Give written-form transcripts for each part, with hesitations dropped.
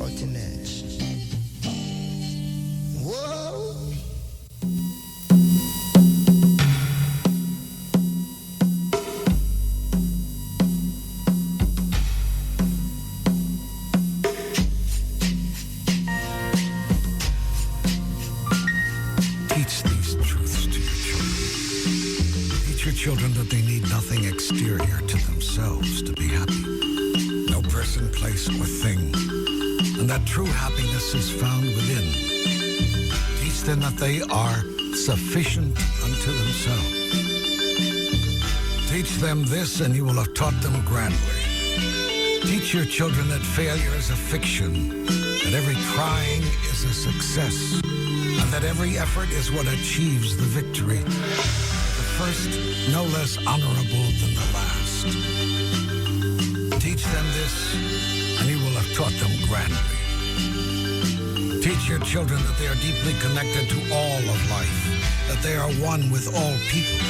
cutting edge. Whoa. Teach these truths to your children. Teach your children that they need nothing exterior to themselves to be happy. No person, place, or thing. And that true happiness is found within. Teach them that they are sufficient unto themselves. Teach them this and you will have taught them grandly. Teach your children that failure is a fiction, that every trying is a success, and that every effort is what achieves the victory. The first no less honorable than the last. Teach them this, and you will have taught them grandly. Teach your children that they are deeply connected to all of life, that they are one with all people,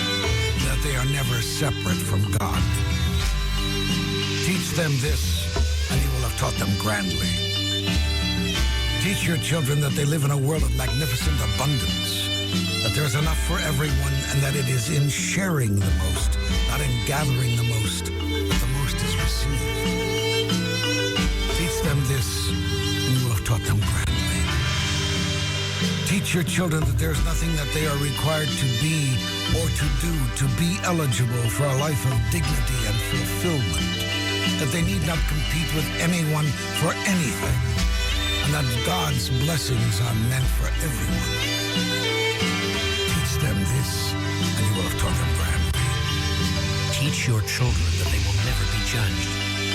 that they are never separate from God. Teach them this, and you will have taught them grandly. Teach your children that they live in a world of magnificent abundance, that there is enough for everyone, and that it is in sharing the most, not in gathering the most, that the most is received. Teach them this, and you will have taught them grandly. Teach your children that there is nothing that they are required to be or to do to be eligible for a life of dignity and fulfillment, that they need not compete with anyone for anything, and that God's blessings are meant for everyone. Teach them this, and you will have taught them grandly. Teach your children that they will never be judged,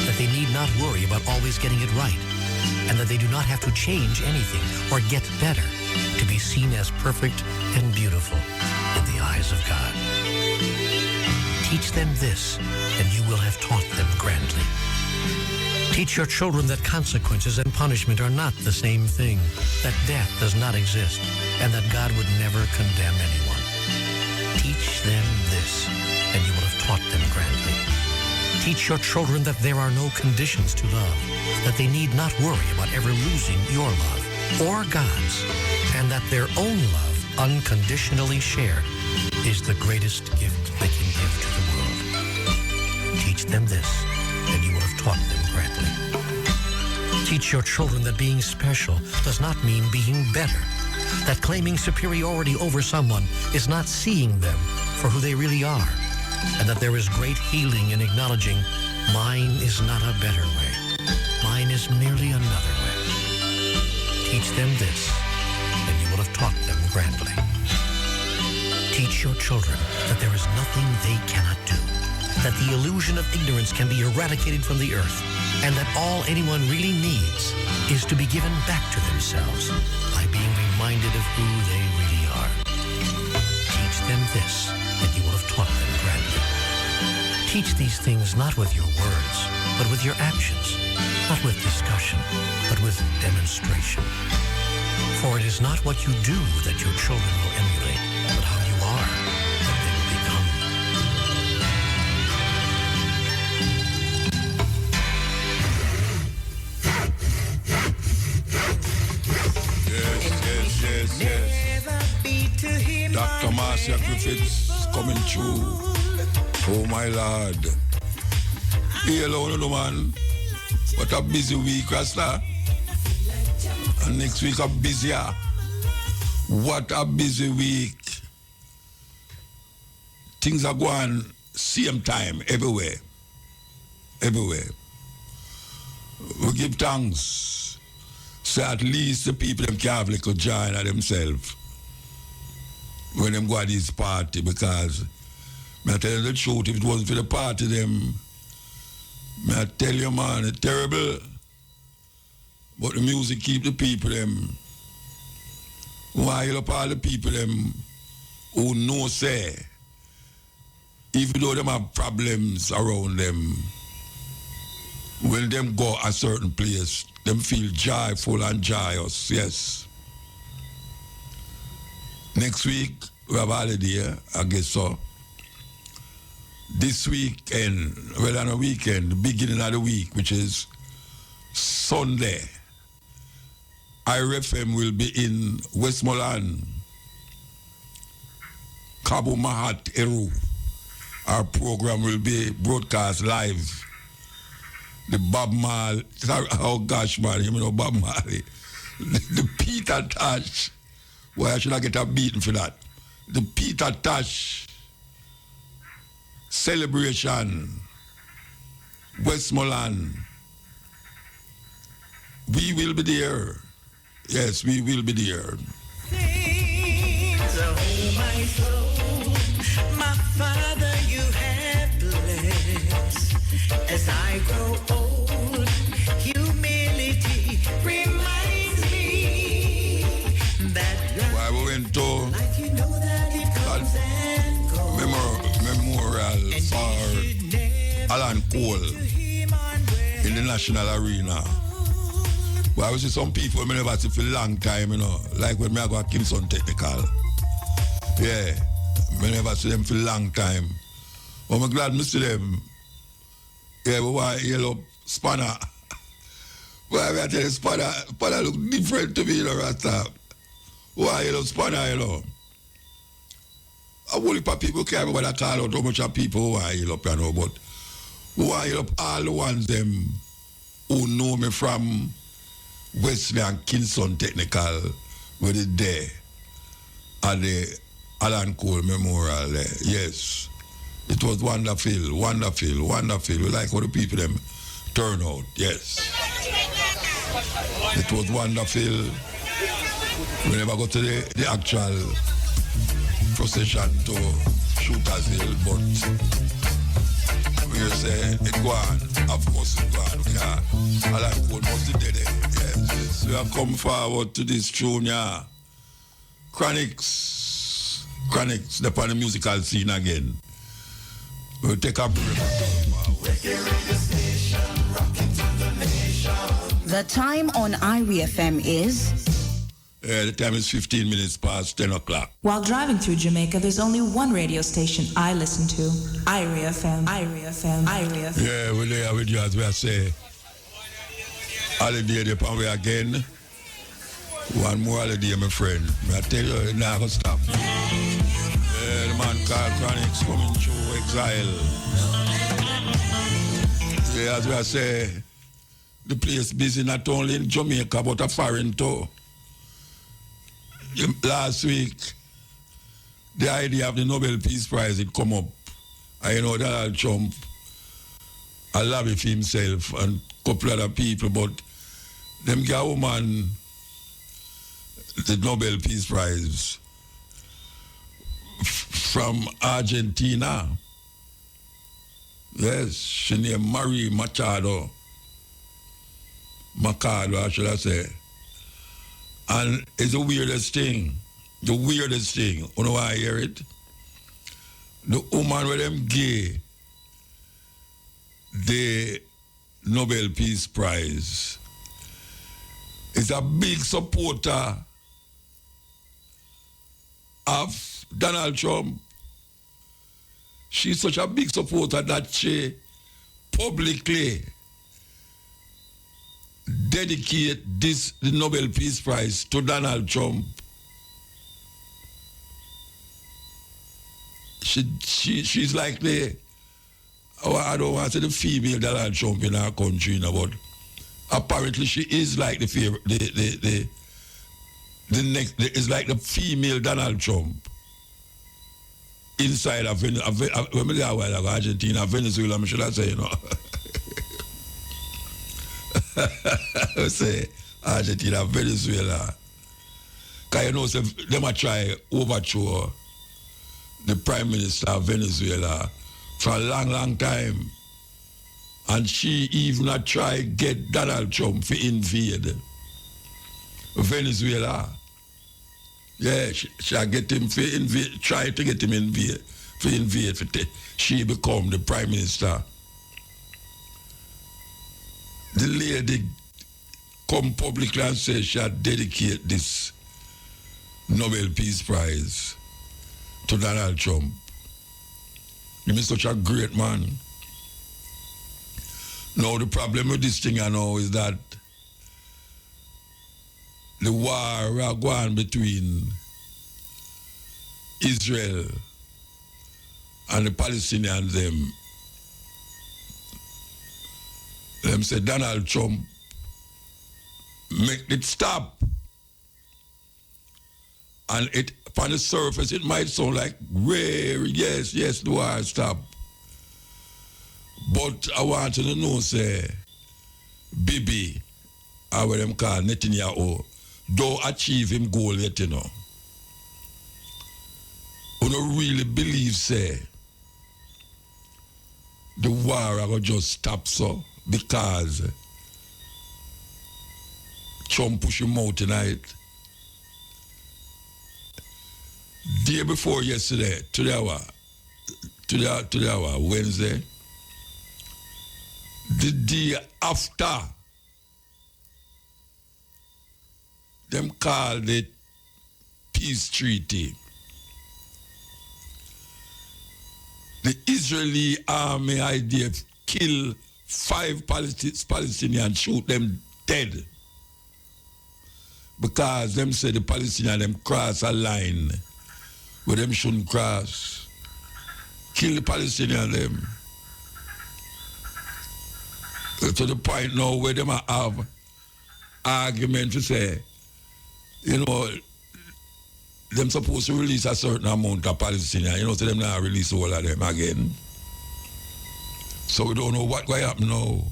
that they need not worry about always getting it right, and that they do not have to change anything or get better to be seen as perfect and beautiful in the eyes of God. Teach them this, and you will have taught them grandly. Teach your children that consequences and punishment are not the same thing, that death does not exist, and that God would never condemn anyone. Teach them this, and you will have taught them grandly. Teach your children that there are no conditions to love, that they need not worry about ever losing your love or God's, and that their own love, unconditionally shared, is the greatest gift they can give to the world. Teach them this, and you will have taught them grandly. Teach your children that being special does not mean being better, that claiming superiority over someone is not seeing them for who they really are, and that there is great healing in acknowledging mine is not a better way, mine is merely another way. Teach them this, and you will have taught them grandly. Teach your children that there is nothing they cannot do, that the illusion of ignorance can be eradicated from the earth, and that all anyone really needs is to be given back to themselves by being reminded of who they really are. Teach them this, and you will have taught them grandly. Teach these things not with your words, but with your actions, not with discussion, but with demonstration. For it is not what you do that your children will emulate, but how you are that they will become. Yes. Dr. Marcia Griffiths coming through. Oh my Lord. Hello, man. What a busy week, Rasta. And next week a busier. What a busy week. Things are going same time everywhere. Everywhere. We give thanks. So at least the people them can have like a joy in themselves when them go at this party, because I tell you the truth, if it wasn't for the party them, I tell you man, it's terrible. But the music keep the people them. While up all the people them who know say, even though them have problems around them, when them go a certain place, them feel joyful and joyous, yes. Next week, we have a holiday, I guess so. This weekend, well on a weekend, the beginning of the week, which is Sunday, IRFM will be in Westmoreland, Cabo Mahat, Eru. Our program will be broadcast live. The Bob Marley, oh gosh, man, you know Bob Marley. The Peter Tosh. Why should I get a beating for that? The Peter Tosh celebration, Westmoreland. We will be there. Yes, we will be there. My soul, my Father, you have blessed. As I grow old, humility reminds me that why we went to life, you know that it comes and goes. Memorial for Alan Cole in the National Arena. But I see some people I never see for a long time, you know, like when I go to Kingston Technical. Yeah, I never see them for a long time. But I'm glad I see them. Yeah, but why yellow spanner? Why I tell you, spanner look different to me, you know, Rasta. Why yellow spanner, you know? A whole heap of people can't remember that call out how much of people why yellow, you know, but why yellow all the ones them who know me from Wesley and Kingston Technical were there at the Alan Cole Memorial there. Yes. It was wonderful, wonderful, wonderful. We like how the people them turn out. Yes. It was wonderful. We never got to the actual procession to Shooters Hill, but we say it go on. Of course it go on. Okay. Alan Cole must be dead. Yes. We have come forward to this tune, yeah. Chronics, upon the musical scene again. We'll take a break. The time on IRI FM is... the time is 15 minutes past 10 o'clock. While driving through Jamaica, there's only one radio station I listen to. IRI FM, IRI FM, IRI FM. Yeah, we're there with you as we say. Holiday upon we again. One more holiday, my friend. I tell you, it's not going to stop. Yeah, the man called Chronics coming through exile. Yeah, as we say, the place busy not only in Jamaica, but a foreign too. Last week, the idea of the Nobel Peace Prize had come up. I know Donald Trump, I love it for himself and a couple other people, but them get a woman the Nobel Peace Prize from Argentina. Yes, she named Marie Machado. Machado, should I say. And it's the weirdest thing. The weirdest thing. You know why I hear it? The woman with them gay, the Nobel Peace Prize, is a big supporter of Donald Trump. She's such a big supporter that she publicly dedicate the Nobel Peace Prize to Donald Trump. She's like the, I don't want to say the female Donald Trump in our country, you know, but apparently she is like the favorite, the next is like the female Donald Trump inside of Argentina, Venezuela, should I say, you know. I say Argentina, Venezuela. Because you know, so them a try overthrow the Prime Minister of Venezuela for a long, long time. And she even a try get Donald Trump to invade Venezuela. Yeah, she get him to invade, try to get him invade, she become the Prime Minister. The lady come publicly and say she had dedicate this Nobel Peace Prize to Donald Trump. He's such a great man. Now the problem with this thing I know is that the war going between Israel and the Palestinians, them say Donald Trump make it stop. And it, on the surface, it might sound like rare, yes, the war stop. But I want you to know, say, Bibi, or what them call Netanyahu, don't achieve him goal yet, you know. You don't really believe, say, the war will just stop so because Trump push him out tonight. Day before yesterday, today hour, Wednesday, the day after, them called it peace treaty. The Israeli army IDF kill 5 Palestinians, shoot them dead. Because them say the Palestinians them cross a line where them shouldn't cross. Kill the Palestinians them. To the point now where them have argument to say, you know, them supposed to release a certain amount of Palestinians, you know, so them not release all of them again. So we don't know what will happen now.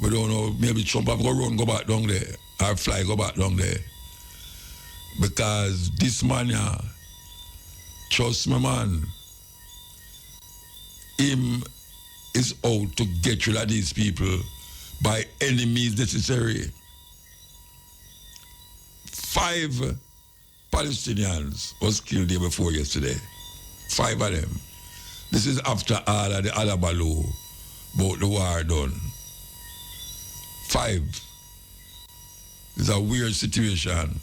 We don't know, maybe Trump have to go back down there, or fly go back down there. Because this man here, trust me man, him is out to get rid of these people by any means necessary. 5 Palestinians was killed day before yesterday. 5 of them. This is after all of the alabaloo about the war done. 5. It's a weird situation.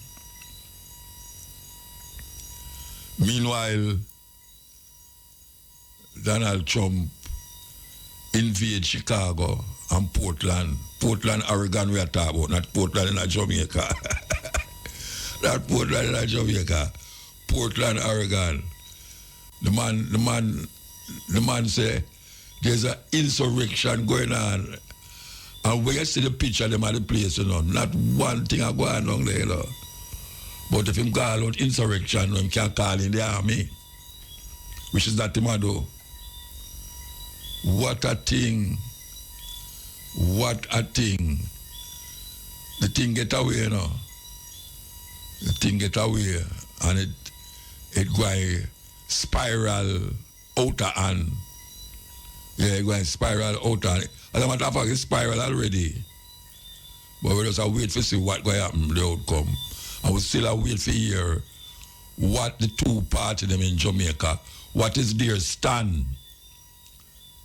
Meanwhile, Donald Trump invade Chicago and Portland. Portland, Oregon we are talking about, not Portland in Jamaica. Not Portland in Jamaica. Portland, Oregon. The man say there's an insurrection going on. And when you see the picture of them at the place, you know, not one thing are going on there, you know. But if him call out insurrection, him can call in the army, which is not him a do. What a thing. What a thing. The thing get away, you know. The thing get away and it go spiral out of hand. Yeah, it go spiral out of hand. As a matter of fact, it's spiral already. But we just wait to see what going to happen, the outcome. And we still wait to hear what the 2 parties them in Jamaica, what is their stand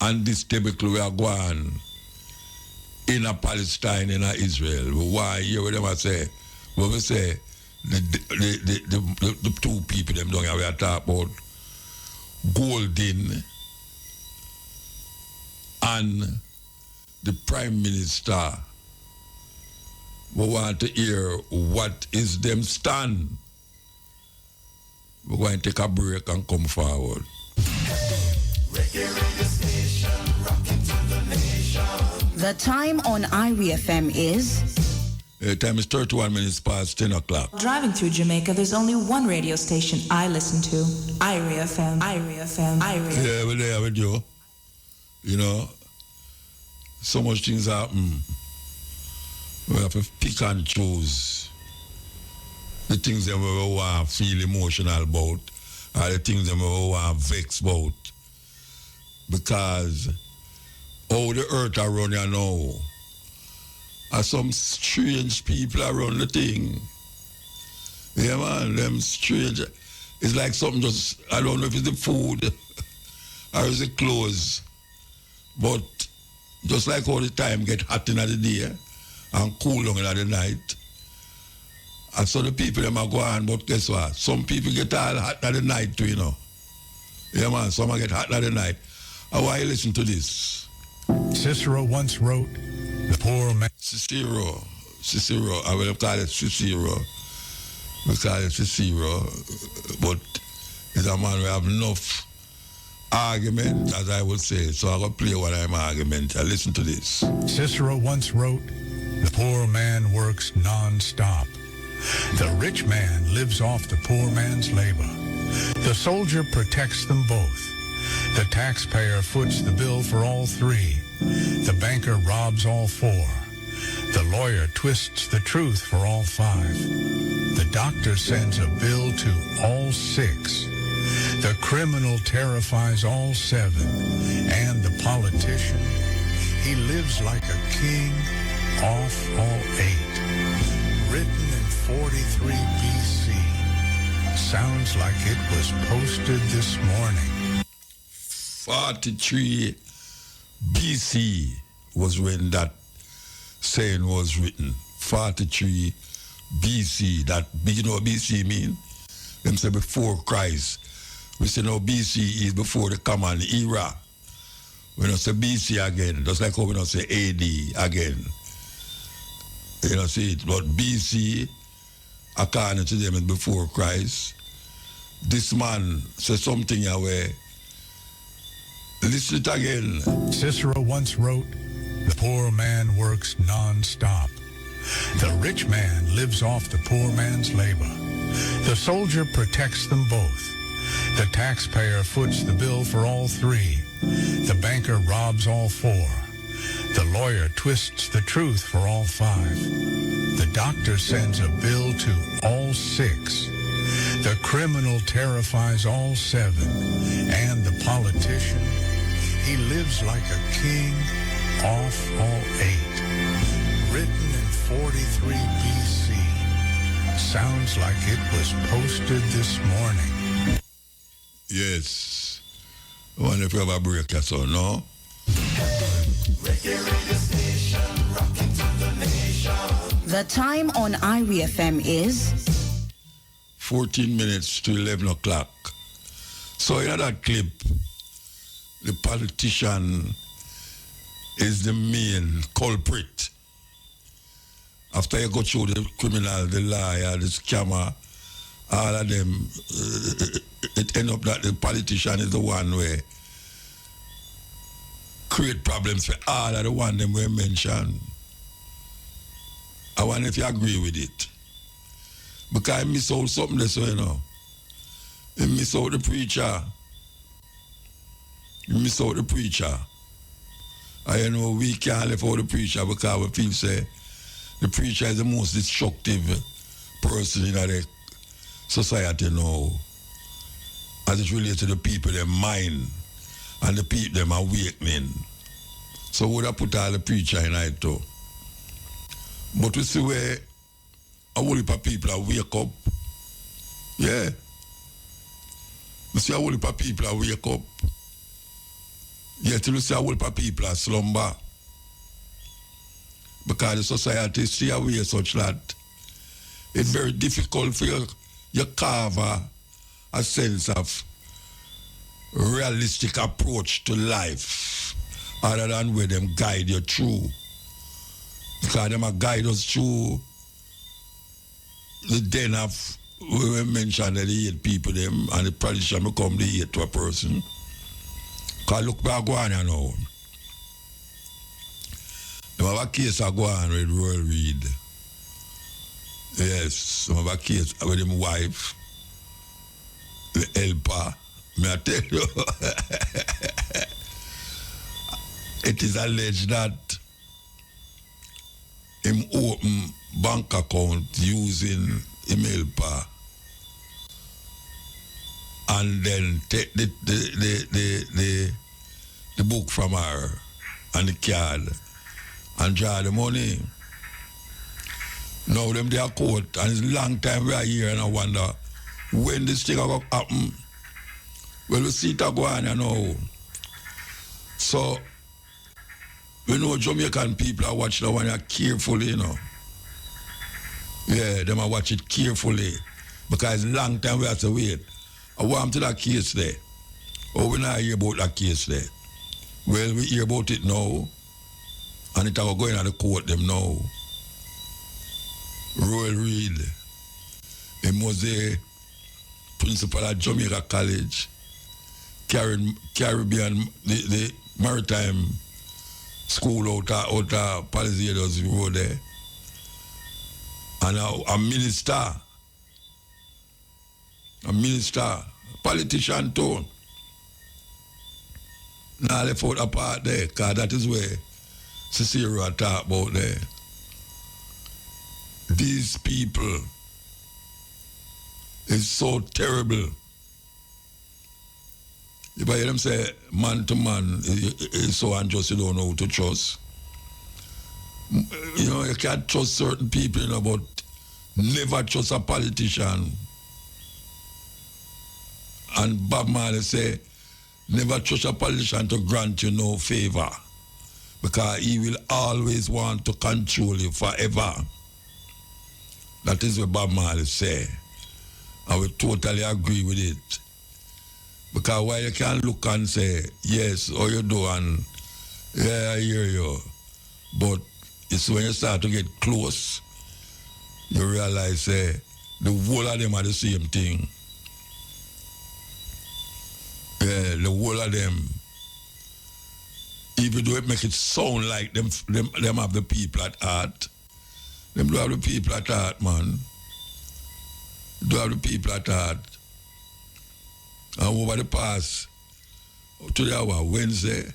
on this debacle we are going in a Palestine, in a Israel. We want to hear what them say. When we say the 2 people them down here we are talking about Golden and the Prime Minister. We want to hear what is them stand. We're going to take a break and come forward. The time on IRI FM is... time is 31 minutes past 10 o'clock. Driving through Jamaica, there's only one radio station I listen to. IRI FM, IRI FM, IRI FM. Yeah, we're there with you. You know, so much things happen. We have to pick and choose the things that we want to feel emotional about, or the things that we want to vex about. Because all the earth around here now are some strange people around the thing. Yeah, man, them strange. It's like something just, I don't know if it's the food or is it clothes. But just like all the time get hot in the day and cool down in the night. And so the people them are going, but guess what? Some people get all hot in the night too, you know. Yeah, man, some get hot in the night. And why you listen to this? Cicero once wrote, the poor man... Cicero Cicero. I will call it Cicero. We call it Cicero. But it's a man who have enough argument, as I would say. So I'm going to play what I'm argument. Listen to this. Cicero once wrote, "The poor man works non-stop. The rich man lives off the poor man's labor. The soldier protects them both. The taxpayer foots the bill for all three. The banker robs all four. The lawyer twists the truth for all five. The doctor sends a bill to all six. The criminal terrifies all seven. And the politician, he lives like a king off all eight." Written in 43 BC. Sounds like it was posted this morning. 43 BC was when that saying was written. 43 BC. That, you know what BC mean? Them say before Christ. We say no, BC is before the common era. We don't say BC again. Just like how we don't say AD again. You know, see it. But BC, according to them, is before Christ. This man says something away. Listen it again. Cicero once wrote, "The poor man works non-stop. The rich man lives off the poor man's labor. The soldier protects them both. The taxpayer foots the bill for all three. The banker robs all four. The lawyer twists the truth for all five. The doctor sends a bill to all six. The criminal terrifies all seven. And the politician, he lives like a king off all eight." Written in 43 BC. Sounds like it was posted this morning. Yes. I wonder if you have a break or so, no? The time on IRIE FM is 14 minutes to 11 o'clock. So in that clip, the politician is the main culprit. After you go through the criminal, the liar, the scammer, all of them, it ends up that the politician is the one where create problems for all of the one them we mentioned. I wonder if you agree with it. Because I miss out something this way, you know. You miss out the preacher. You miss out the preacher. I know we can't live out the preacher because we feel say the preacher is the most destructive person in the society now. As it relates to the people, their mind and the people, them awakening. So would I put all the preacher in it too? But we see where a whole heap of people are wake up. Yeah. We see a whole heap of people are wake up. Yet we see a whole heap of people are slumber. Because the society see a way such that it's very difficult for you carve a sense of realistic approach to life other than where them guide you through. Because them a guide us through the den of, we mentioned that they hate people them and the politician become the hate to a person. Because look back go on now. They have a case of go on with Royal Reed. Yes, some have a case with his wife, the helper. May I tell you? It is alleged that him open bank account using him helper and then take the book from her and the card and draw the money. Now them they are court and it's a long time we are here and I wonder when this thing will happen. Well, we see it go on, you know. So we know Jamaican people are watching the one carefully, you know. Yeah, them are watch it carefully because it's a long time we have to wait. I want to that case there. Oh, we not hear about that case there. Well, we hear about it now, and it will go in the court them now. Royal Reed. He was a principal at Jamaica College, Caribbean, the maritime school out of Palisades Road there. And a minister, politician too. Now left out a part there, because that is where Cicero talk about there. These people is so terrible. If I hear them say man to man is so unjust, you don't know who to trust. You know, you can't trust certain people, you know, but never trust a politician. And Bob Marley say, never trust a politician to grant you no favor, because he will always want to control you forever. That is what Bob Marley say. I will totally agree with it. Because while you can look and say, yes, how you doing? Yeah, I hear you. But it's when you start to get close, you realize the whole of them are the same thing. Yeah, the whole of them. Even though it make it sound like them have the people at heart. Them do have the people at heart, man. Do have the people at heart. And over the past, today our Wednesday,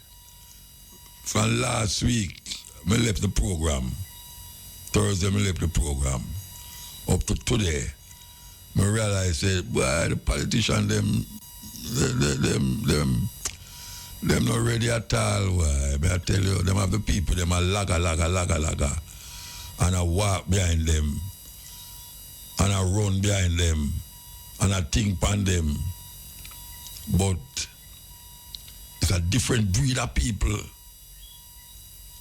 from last week, I left the program. Thursday, I left the program. Up to today, I realized that, boy, the politicians, them not ready at all. Why? I tell you, them have the people, them are laga. And I walk behind them. And I run behind them. And I think on them. But it's a different breed of people.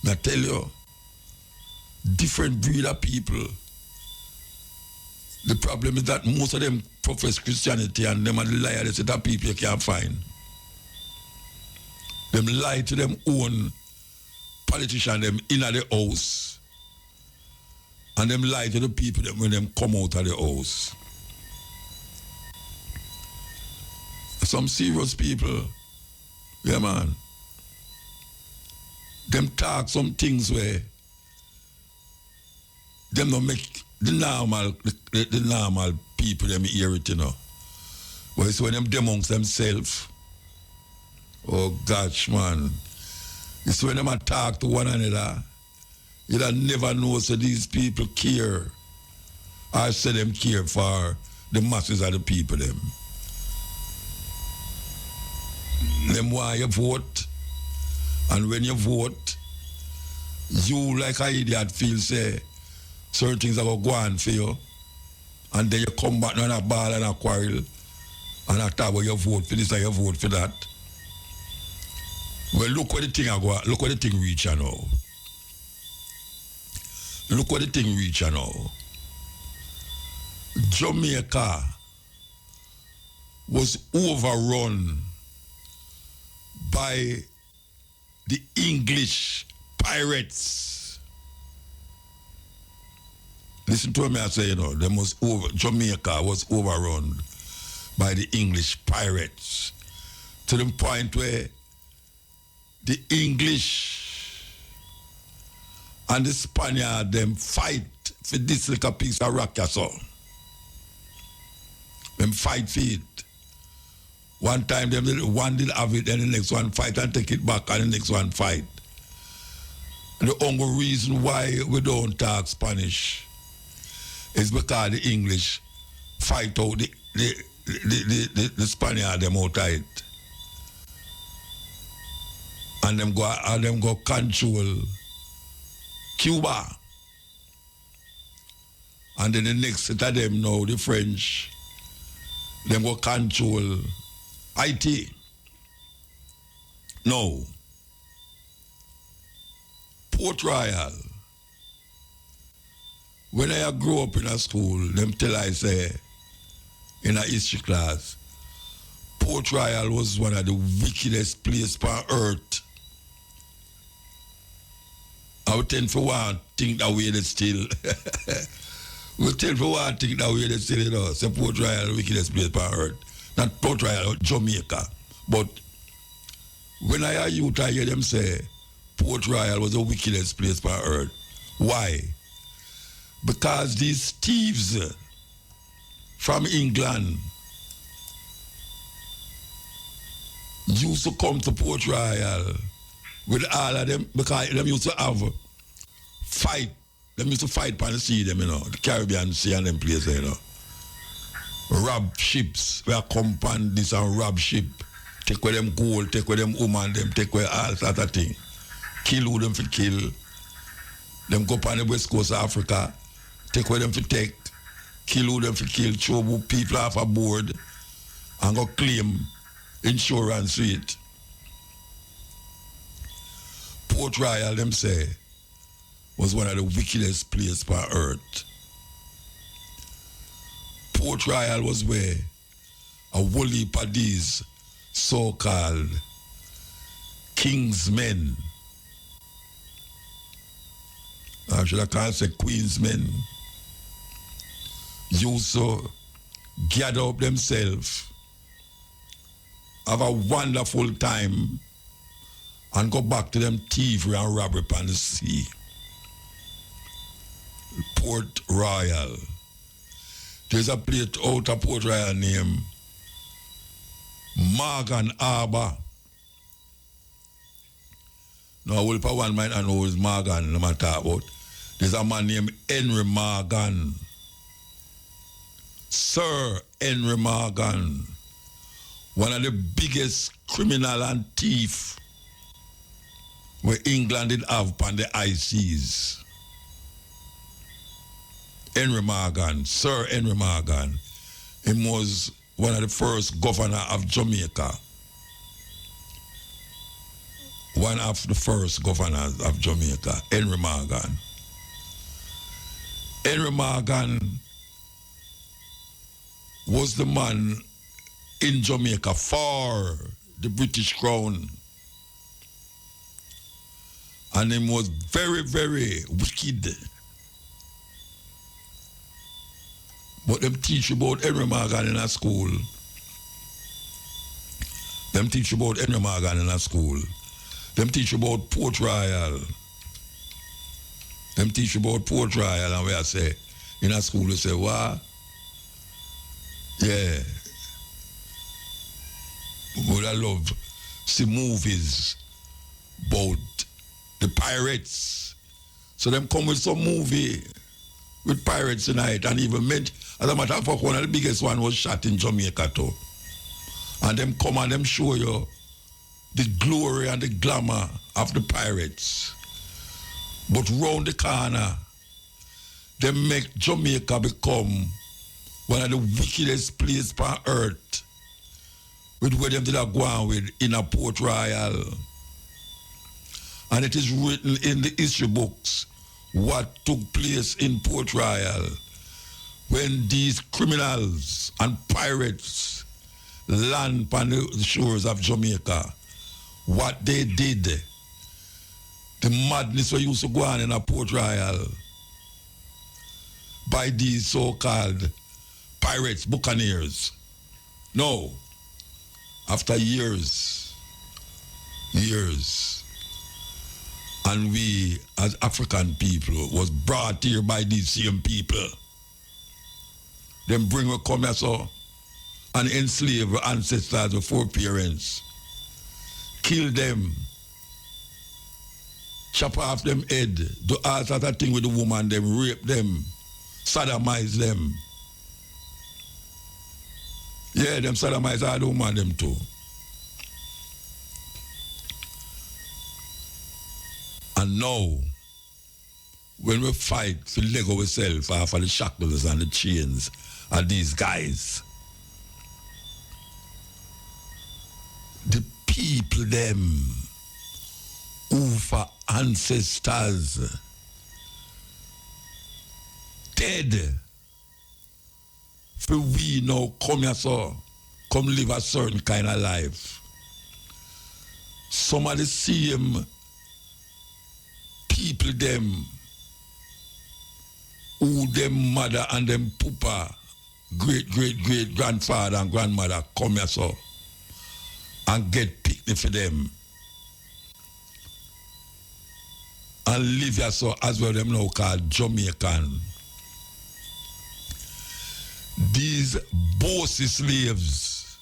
I tell you, different breed of people. The problem is that most of them profess Christianity and them are the liars that people you can't find. Them lie to them own politicians, them in the house. And them lie to the people that when them come out of the house. Some serious people, yeah man, them talk some things where them don't make the normal people them hear it, you know. But it's when them amongst themselves. Oh gosh, man. It's when them talk to one another. You don't never know so these people care. I say them care for the masses of the people them. Them why you vote. And when you vote, you like an idiot feel say certain things are going to go on for you. And then you come back and a ball and a quarrel and a talk about you vote for this and you vote for that. Well, look where the thing go. Look where the thing reach now. Look where the thing reach now. Jamaica was overrun by the English pirates. Listen to me, I say, you know, Jamaica was overrun by the English pirates to the point where the English and the Spaniards them fight for this little piece of rock, so. Them fight for it. One time one did have it, and the next one fight and take it back, and the next one fight. And the only reason why we don't talk Spanish is because the English fight out the Spaniard them out of it. And them go control Cuba. And then the next set of them now, the French, them go control Haiti. No. Port Royal. When I grew up in a school, them tell I say, in a history class, Port Royal was one of the wickedest places on earth. I would tend for one think that way that still. We tell for one thing that way they say it all. Say Port Royal, wickedest place on earth. Not Port Royal, Jamaica. But when I hear youth, I hear them say Port Royal was the wickedest place on earth. Why? Because these thieves from England used to come to Port Royal with all of them, because them used to have fight. Them used to fight on the sea, them, you know, the Caribbean Sea and them places, you know. Rob ships, we are come on this and rob ship. Take away them gold, take away them woman, them take away all sort of thing. Kill who them for kill. Them go up on the west coast of Africa, take away them for take. Kill who them for kill, throw people off a board and go claim insurance with it. Port Royal, them say, was one of the wickedest places on earth. Port Royal was where a whole heap of these so-called king's men, I should have called say queen's men, used to gather up themselves, have a wonderful time, and go back to them thievery and robbery on the sea. Port Royal. There's a place out of Port Royal named Morgan Harbour. Now, well, for one might not know who is Morgan, no matter about. There's a man named Henry Morgan. Sir Henry Morgan. One of the biggest criminal and thief where England did have upon the high seas. Henry Morgan, Sir Henry Morgan. He was one of the first governor of Jamaica. One of the first governors of Jamaica, Henry Morgan. Henry Morgan was the man in Jamaica for the British Crown. And he was very, very wicked. But them teach you about Henry Morgan in a school. Them teach you about Henry Morgan in a school. Them teach you about Port Royal. Them teach you about Port Royal, and we I say, in a school, we say, what? Yeah. Would I love see movies about the pirates. So them come with some movie with pirates tonight, and even meant, as a matter of fact, one of the biggest one was shot in Jamaica too. And them come and them show you the glory and the glamour of the pirates. But round the corner, they make Jamaica become one of the wickedest places on earth, with where them did go on with in a Port Royal. And it is written in the history books what took place in Port Royal when these criminals and pirates land on the shores of Jamaica. What they did, the madness that used to go on in a Port Royal by these so-called pirates, buccaneers. No, after years, and we as African people was brought here by these same people. Them bring we come here so and enslave our ancestors, our foreparents, kill them, chop off them head, do all sort of thing with the woman, them rape them, sodomize them. Yeah, them sodomize all the woman them too. And now, when we fight to let go ourselves off of the shackles and the chains of these guys, the people them who for ancestors dead, for we now come here so, come live a certain kind of life. Some of the same people them who who them mother and them papa, great grandfather and grandmother come here so and get picnic for them. And live here so as well them now called Jamaican. These bossy slaves,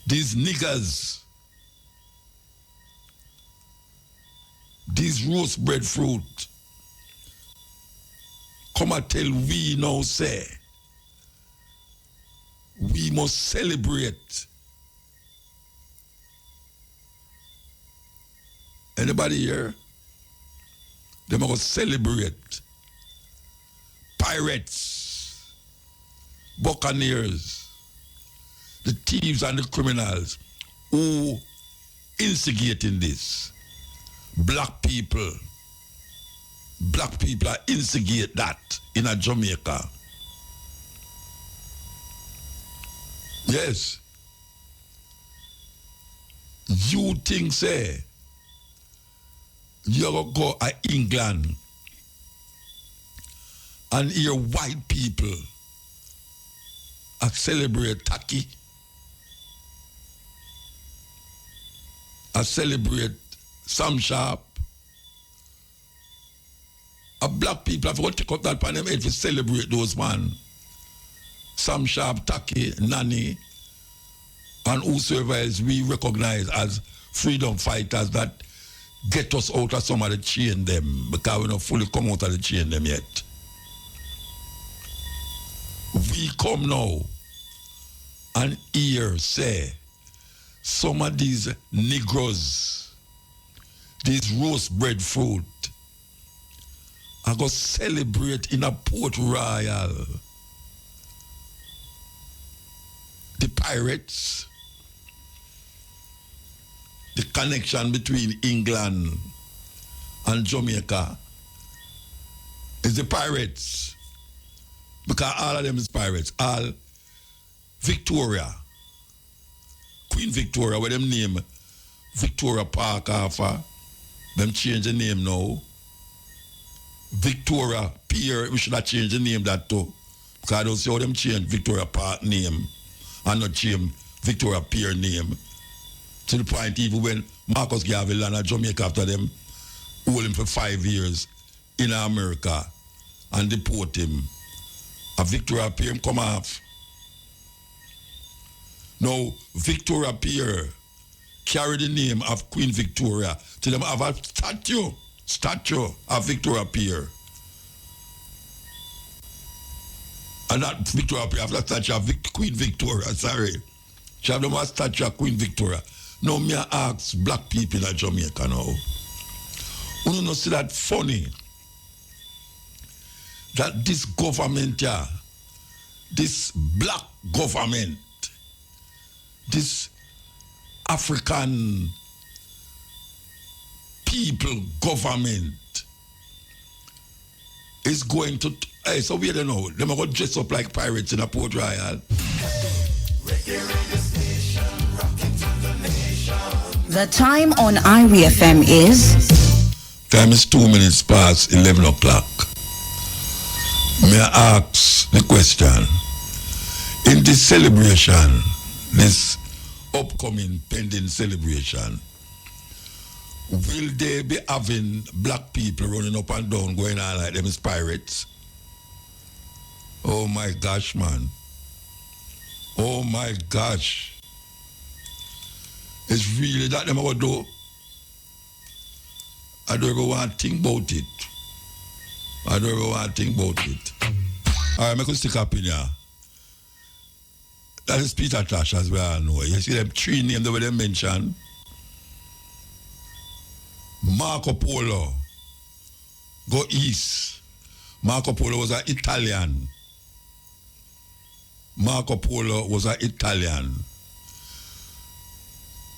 these niggers, these roast bread fruit, come and tell we now say, we must celebrate. Anybody here? They must celebrate. Pirates, buccaneers, the thieves and the criminals who instigating this. Black people are instigate that in a Jamaica. Yes. You think say you're gonna go to England and hear white people celebrate Taki, celebrate Sam Sharp. Black people have to take up that pan them head to celebrate those man. Sam Sharp, Taki, Nani, and whosoever else we recognize as freedom fighters that get us out of some of the chain them, because we not fully come out of the chain them yet. We come now and hear say some of these Negroes, these roast bread fruit, are going to celebrate in a Port Royal. The pirates, the connection between England and Jamaica is the pirates. Because all of them is pirates. All Victoria, Queen Victoria, where them name Victoria Park after, them change the name now. Victoria Pier, we should have changed the name that too. Because I don't see how them change Victoria Park name and not change Victoria Pier name. To the point even when Marcus Garvey landed Jamaica after them, hold him for 5 years in America and deport him. A Victoria Pier come off. Now, Victoria Pier carry the name of Queen Victoria. To them have a statue of Victoria Pier. And that Victoria Pier have a statue of Queen Victoria, sorry. She have them a statue of Queen Victoria. Now, me ask black people in Jamaica now. You don't see that funny? That this government here, this black government, this African people government is going to, hey, so we don't know, they're going to dress up like pirates in a Port Royal. The time on Irie FM is... Time is 2 minutes past 11 o'clock. May I ask the question, in this celebration, this upcoming pending celebration, will they be having black people running up and down going on like them as pirates? Oh my gosh, man. Oh my gosh. It's really that them going to do. I don't ever want to think about it. I don't ever want to think about it. All right, I'm going to stick up in here. That is Peter Tosh, as we all know. You see them three names that they mentioned. Marco Polo, go east. Marco Polo was an Italian. Marco Polo was an Italian.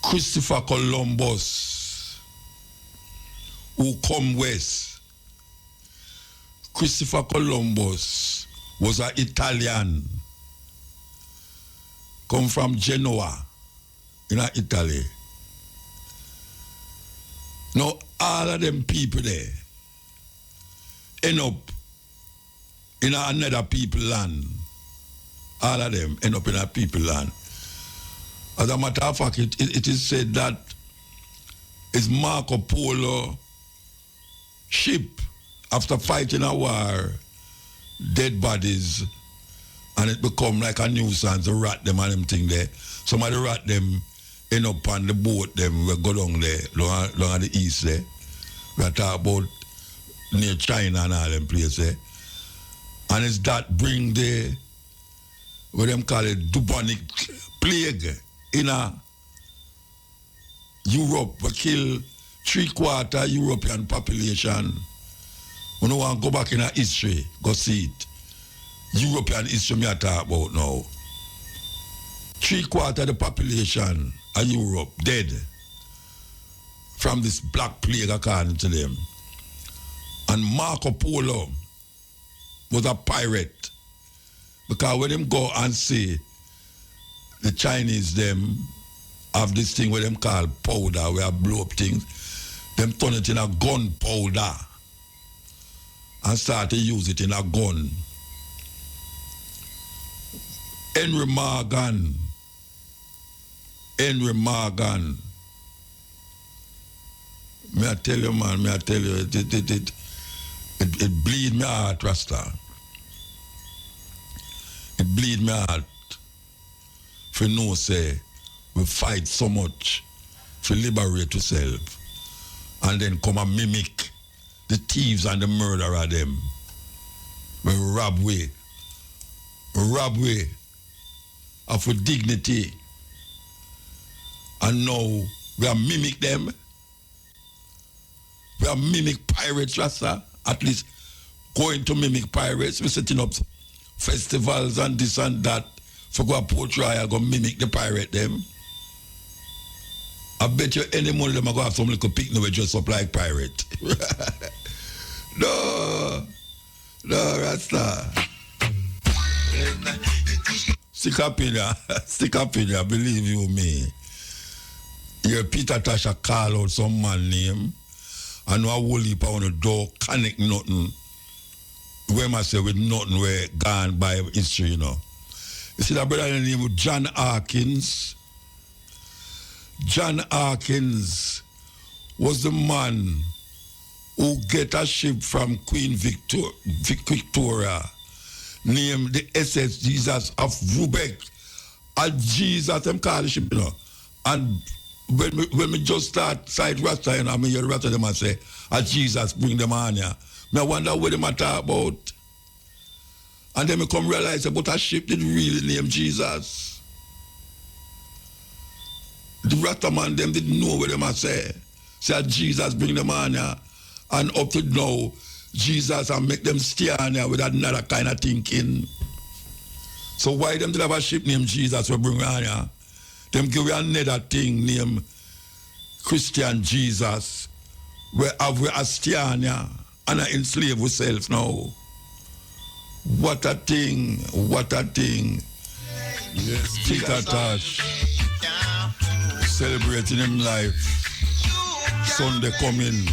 Christopher Columbus, who come west. Christopher Columbus was an Italian. Come from Genoa, in Italy. Now, all of them people there, end up in another people land. All of them end up in a people land. As a matter of fact, it is said that it's Marco Polo ship, after fighting a war, dead bodies, and it become like a nuisance to rat them and them thing there. Some of the rat them end up on the boat them, we go down there, along the east there. We are talking about near China and all them places there. And it's that bring the, what them call it, bubonic plague in Europe. We kill 3/4 European population. We don't want to go back in a history, go see it. European history me I talk about now. 3/4 of the population of Europe dead from this black plague according to them. And Marco Polo was a pirate. Because when them go and see the Chinese them have this thing where them call powder, where blow up things, them turn it in a gunpowder and start to use it in a gun. Henry Morgan, may I tell you, man, it bleed my heart, Rasta. It bleed my heart for no say we fight so much to liberate ourselves and then come and mimic the thieves and the murderer them. We rob way of our dignity. And now we are mimic them. We are mimic pirates, Rasta. At least going to mimic pirates. We're setting up festivals and this and that for go to Port Royal, go mimic the pirate them. I bet you any one of them are going to have some little picnic with just up like pirate. No, Rasta. Stick up in there, believe you me. Your Peter Tasha call out some man name and no whole heap on the door, connect nothing. Where I say with nothing where gone by history, you know. You see that brother in the name of John Hawkins. John Hawkins was the man who get a ship from Queen Victoria named the SS Jesus of Rubeck. And Jesus, them call the ship, you know. And when me just start side Rasta, you know, I mean, you Rasta them and say, Jesus bring them on here. Me I wonder what them talk about. And then me come realize about a ship did really name Jesus. The Rasta man them didn't know what them say. Say Jesus bring them on here. And up to now, Jesus and make them stay on here with another kind of thinking. So why them did have a ship named Jesus we bring on here? Them give you another thing named Christian Jesus. We have we a stay on here and I enslave ourselves now. What a thing, what a thing. Yes, Peter Tosh celebrating him life. Sunday coming.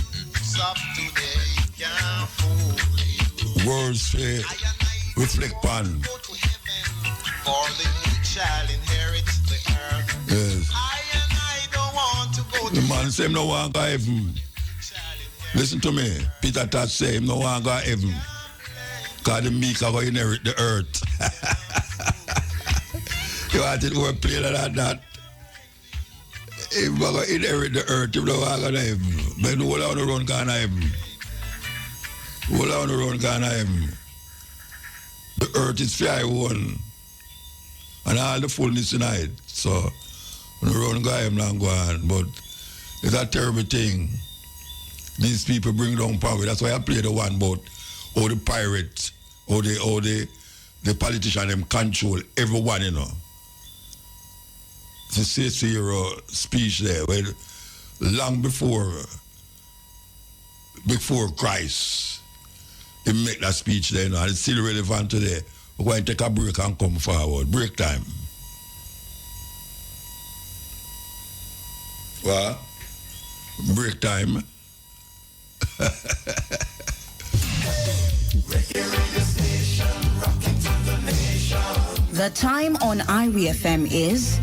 World's Fair reflect pan. Yes. The man say him no want go heaven. Listen to me. Peter Tosh say him no want go heaven. Because the meek are going to inherit the earth. You want it more plain than that? If you're going to inherit the earth, you don't want to go to heaven. But the whole on the run can heaven. The whole on the run can heaven. The earth is fair one. And all the fullness in it. So, when the run go heaven and go on. But it's a terrible thing. These people bring down power. That's why I play the one about how the pirates, or the politician them control everyone, you know. It's a sincere speech there, where long before Christ, they make that speech there, you know, and it's still relevant today. We're going to take a break and come forward. Break time. What? Break time. The time on Irie FM is...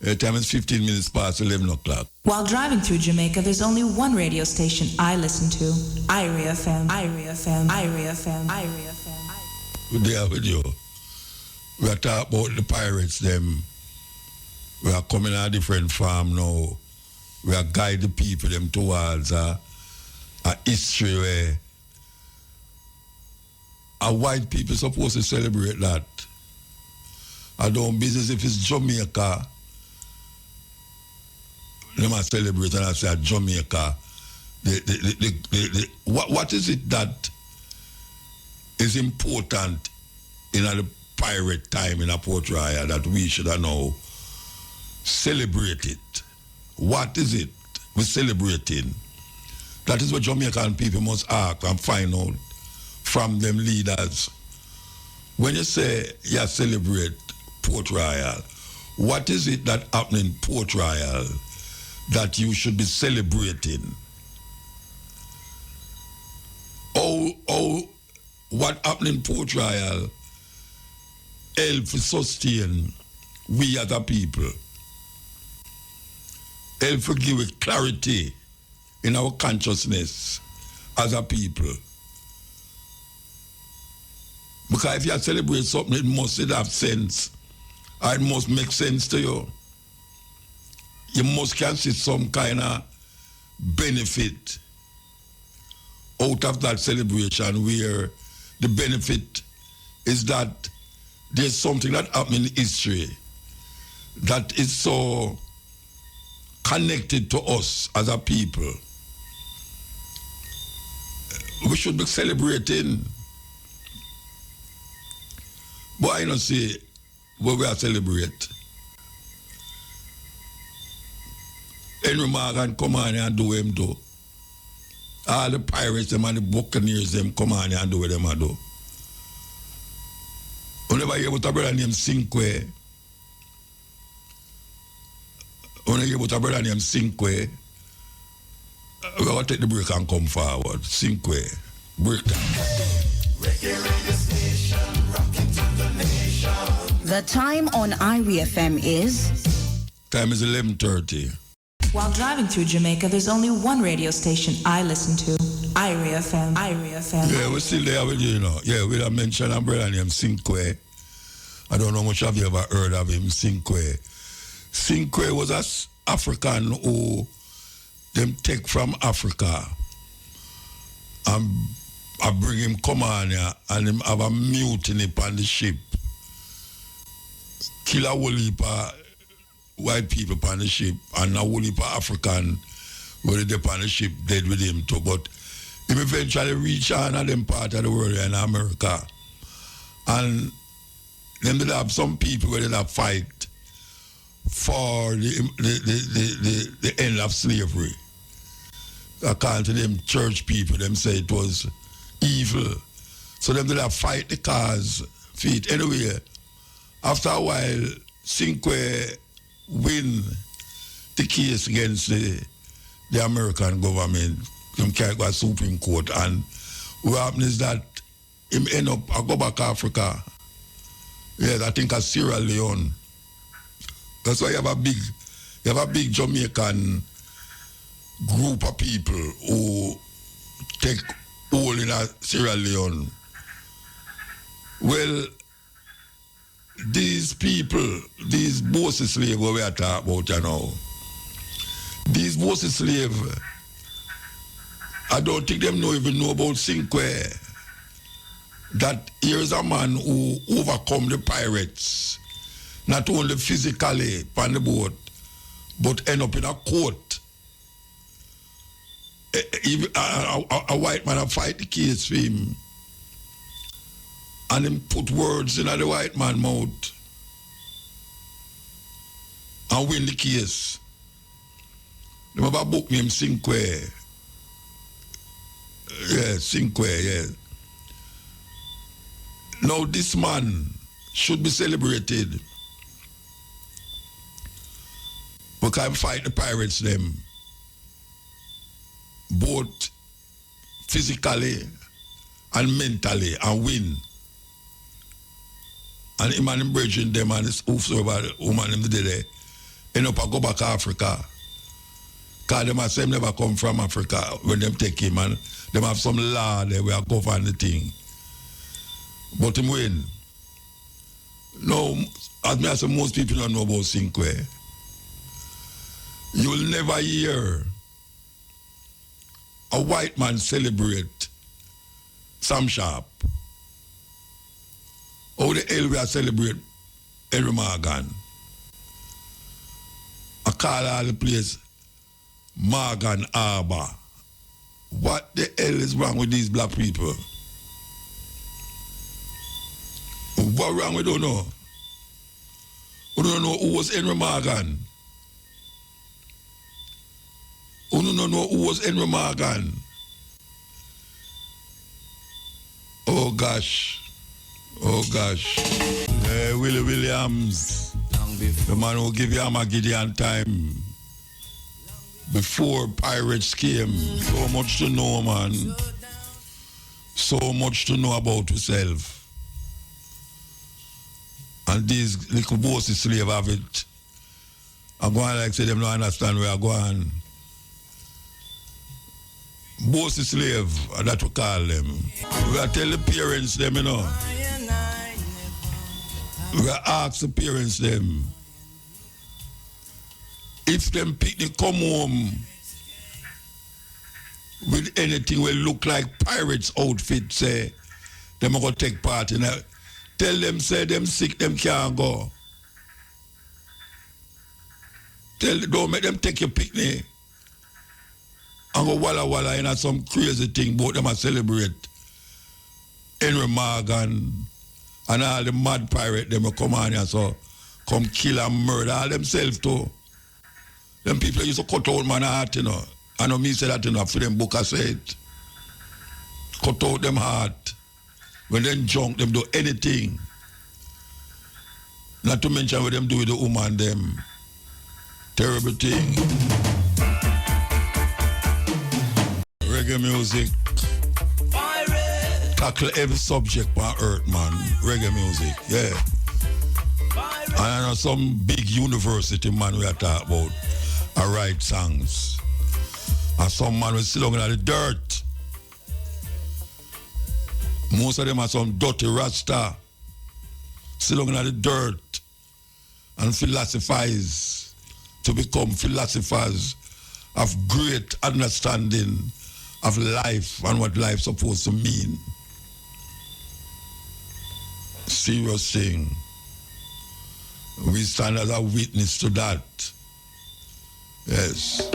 The time is 15 minutes past 11 o'clock. While driving through Jamaica, there's only one radio station I listen to. Irie FM, Irie FM, Irie FM, Irie FM. Good day with you. We are talking about the pirates, them. We are coming on a different farm now. We are guide the people them towards a history where a white people supposed to celebrate that. I don't business if it's Jamaica. They must celebrate and I say Jamaica. What is it that is important in the pirate time in a Port Royal that we should now celebrate it? What is it we're celebrating? That is what Jamaican people must ask and find out from them leaders. When you say you celebrate Port Royal, what is it that happened in Port Royal that you should be celebrating? What happened in Port Royal help sustain we as a people, help give it clarity in our consciousness as a people. Because if you celebrate something, it must have sense. Or it must make sense to you. You must can see some kind of benefit out of that celebration, where the benefit is that there's something that happened in history that is so connected to us as a people. We should be celebrating. But I don't see what we are celebrate. Henry Morgan come on and do him do. All the pirates them and the buccaneers them come on and do what them do. Whenever you hear about a brother named Cinque, when you hear about a brother named Cinque, we're going to take the break and come forward. Cinque, break time. The time on Irie FM is... Time is 11:30. While driving through Jamaica, there's only one radio station I listen to. Irie FM, Irie FM. Yeah, we're still there with you, you know. Yeah, we have mentioned a brother named Cinque. I don't know much have you ever heard of him, Cinque. Cinque was an African who them take from Africa and I bring him come on here and him have a mutiny on the ship. Kill a whole heap of white people on the ship and a whole heap of African were they on the ship dead with him too. But him eventually reach on a them part of the world in America. And then they have some people where they have fight for the end of slavery. According to them church people, them say it was evil. So them they have fight the cause for it. Anyway, after a while, Cinque win the case against the American government. Them can't go to Supreme Court. And what happens is that him end up, I go back to Africa. Yes, I think as Sierra Leone. That's why you have a big Jamaican group of people who take hold in Sierra Leone. Well, these people, these bossy slaves what we are talking about you know, these bossy slaves, I don't think them even know about Cinque. That here's a man who overcome the pirates, not only physically on the boat, but end up in a court. A white man fight the case for him, and him put words in the white man's mouth and win the case. They have a book named Cinque. Yeah, Cinque, yeah. Now this man should be celebrated because I fight the pirates them both physically and mentally and win. And him and him bridging them and his hoofs over the woman him did there. End up go back to Africa. Because them are same never come from Africa when them take him and them have some law there where govern the thing. But him win. No, as me I say, most people don't know about Cinque. You will never hear a white man celebrate Sam Sharp. How the hell we are celebrate Henry Morgan? I call all the place Morgan Arbor. What the hell is wrong with these black people? What wrong we don't know? We don't know who was Henry Morgan. We don't know who was Henry Morgan. Oh gosh. Oh gosh. Willie Williams. The man who give you Armageddon time. Before pirates came. So much to know, man. So much to know about yourself. And these little bossy slave have it. I go on like say them don't understand where I go on. Bossy slave, that's what we call them. We gotta tell the parents them, you know. We gotta ask the parents them. If them picnic come home with anything will look like pirates outfit, say, them are gonna take part in it. Tell them, say them sick, them can't go. Don't make them take your picnic and go walla in some crazy thing, but them a celebrate Henry Morgan and all the mad pirate them will come on here, so come kill and murder all themselves too. Them people used to cut out man heart, you know. I know me say that, you know, for them book I said. Cut out them heart. When them junk, them do anything. Not to mention what them do with the woman, them. Terrible thing. Reggae music. Tackle every subject on earth, man. Reggae music, yeah. And I know some big university man we are talking about. I write songs. And some man will sit down in the dirt. Most of them are some dirty rasta. Sit down in the dirt and philosophize to become philosophers of great understanding of life and what life's supposed to mean. Serious thing. We stand as a witness to that. Yes.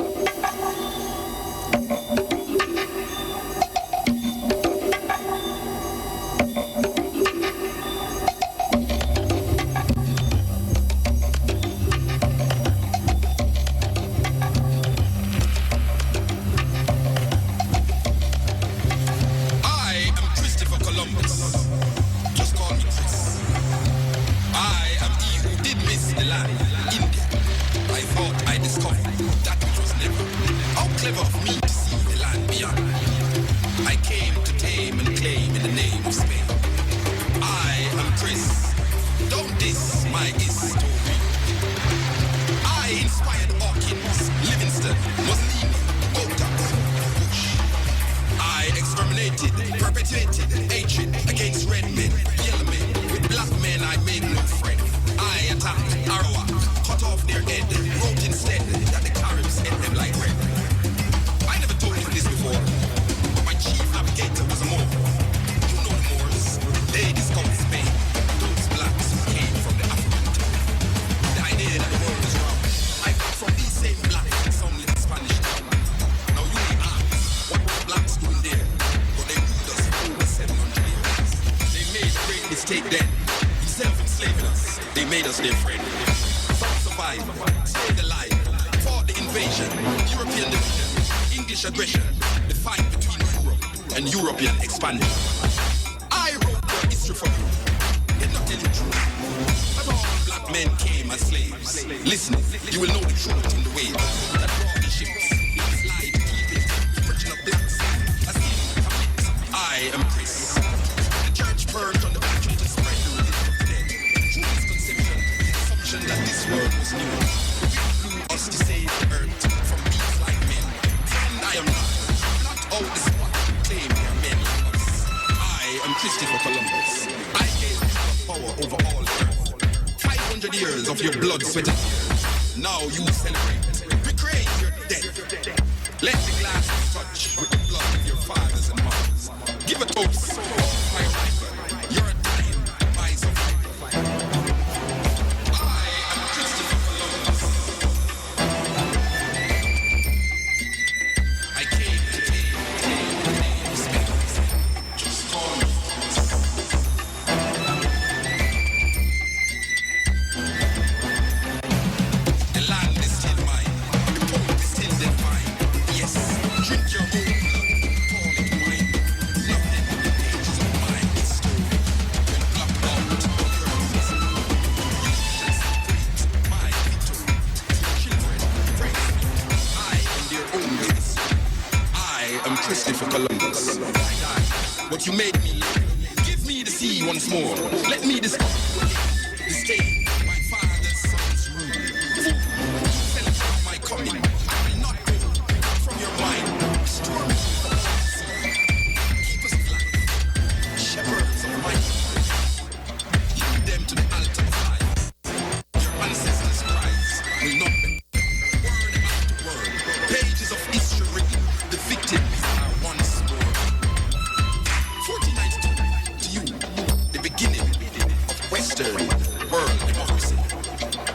new. Blew us to save the earth from beasts like men. Friend, I am not out the spot. Claim here, men like us. I am Christopher Columbus. I gave you power over all the earth. 500 years of your blood, sweat, and tears. Now you celebrate. Recreate your death. Let the glass touch with the blood of your fathers and mothers. Give a toast, my rifle. You're a dying, my survivor. I am Christopher Columbus. I came to take the name's space. Just call me. The land is still mine. The poet is still divine. Yes, drink your own blood, call it wine. Nothing but the pages of my history will block out your reason. You shall celebrate my victory. Children, praise me. I am their own ministry. I am Christopher Columbus. I died, but you made me live. Give me the sea once more. Let me discover the stage my father's sons rule. Celebrate my coming. I will not go from your mind. Restore me from the sea. Keep us alive. Shepherds of my lead them to the altar of life. Your ancestors' cries will not be word after word. Pages of history written. The victims are once more. 1492 to you, the beginning of Western world democracy.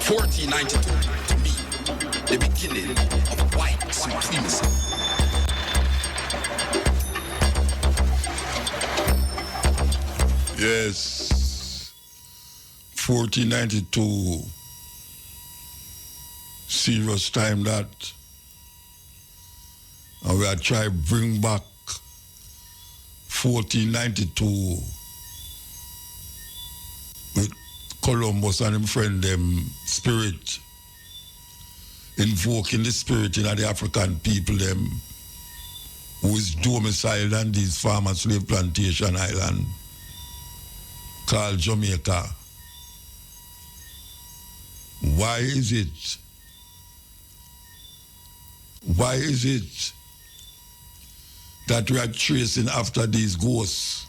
1492 to me, the beginning of white supremacy. Yes. 1492. Serious time that. And we are trying to bring back 1492 with Columbus and him friend them spirit. Invoking the spirit in the African people them who is domiciled on these farmer slave plantation island called Jamaica. Why is it? Why is it that we are chasing after these ghosts?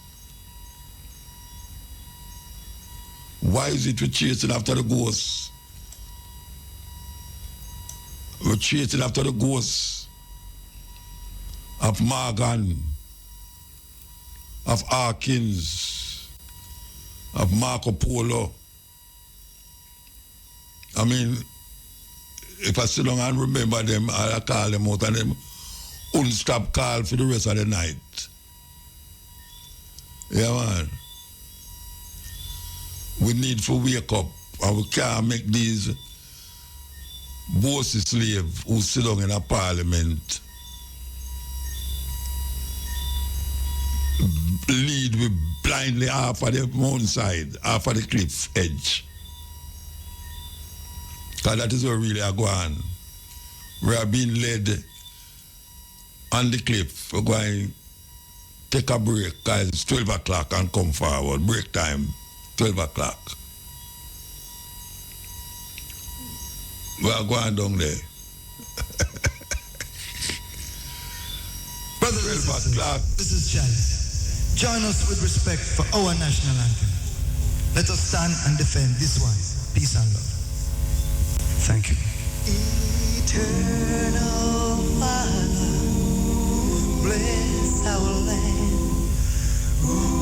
Why is it we're chasing after the ghosts? We're chasing after the ghosts of Morgan, of Hawkins, of Marco Polo. I mean, if I sit down and remember them, I call them out and them wouldn't stop call for the rest of the night. Yeah, man. We need to wake up and we can't make these bossy slaves who sit down in a parliament lead with blindly half of the mountainside, half of the cliff edge. Because that is where really are going. We are being led on the cliff. We're going to take a break because it's 12 o'clock and come forward. Break time, 12 o'clock. We are going down there. Brothers and sisters, this is Chalice. Join us with respect for our national anthem. Let us stand and defend this one. Peace and love. Thank you. Eternal Father, bless our land.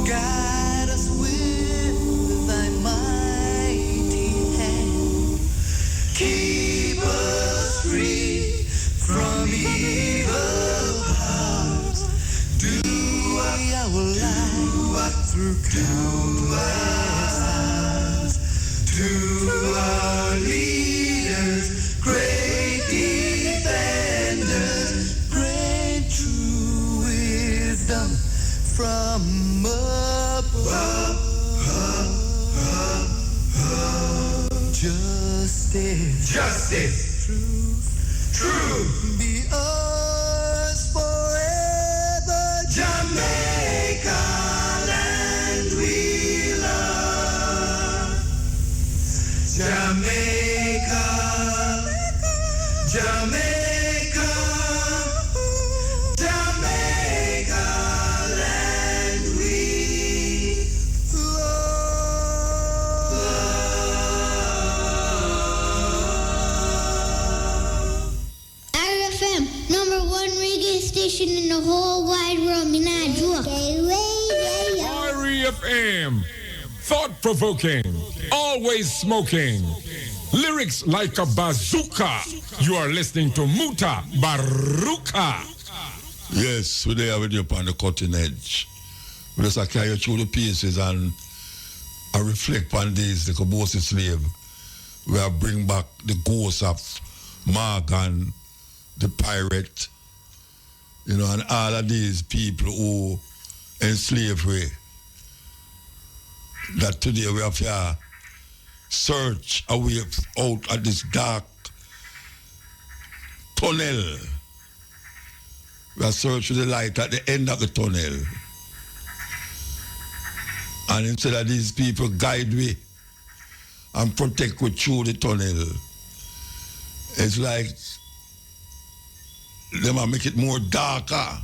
Guide us with thy mighty hand. Keep us free from evil powers. Do our life through countless hours. To our leaders, great defenders, grant true wisdom from above. Justice, truth, be ours forever. Jamaica, land we love. Jamaica, FM. Thought-provoking, always smoking. Lyrics like a bazooka. You are listening to Mutabaruka. Yes, we're there with you upon the cutting edge. We just carry you through the pieces and I reflect on these, the Kobosi slave. We are bring back the ghost of Morgan, the pirate, you know, and all of these people who enslaved we. That today we have to search a way out of this dark tunnel. We are searching the light at the end of the tunnel. And instead of these people guide we and protect we through the tunnel, it's like they might make it more darker.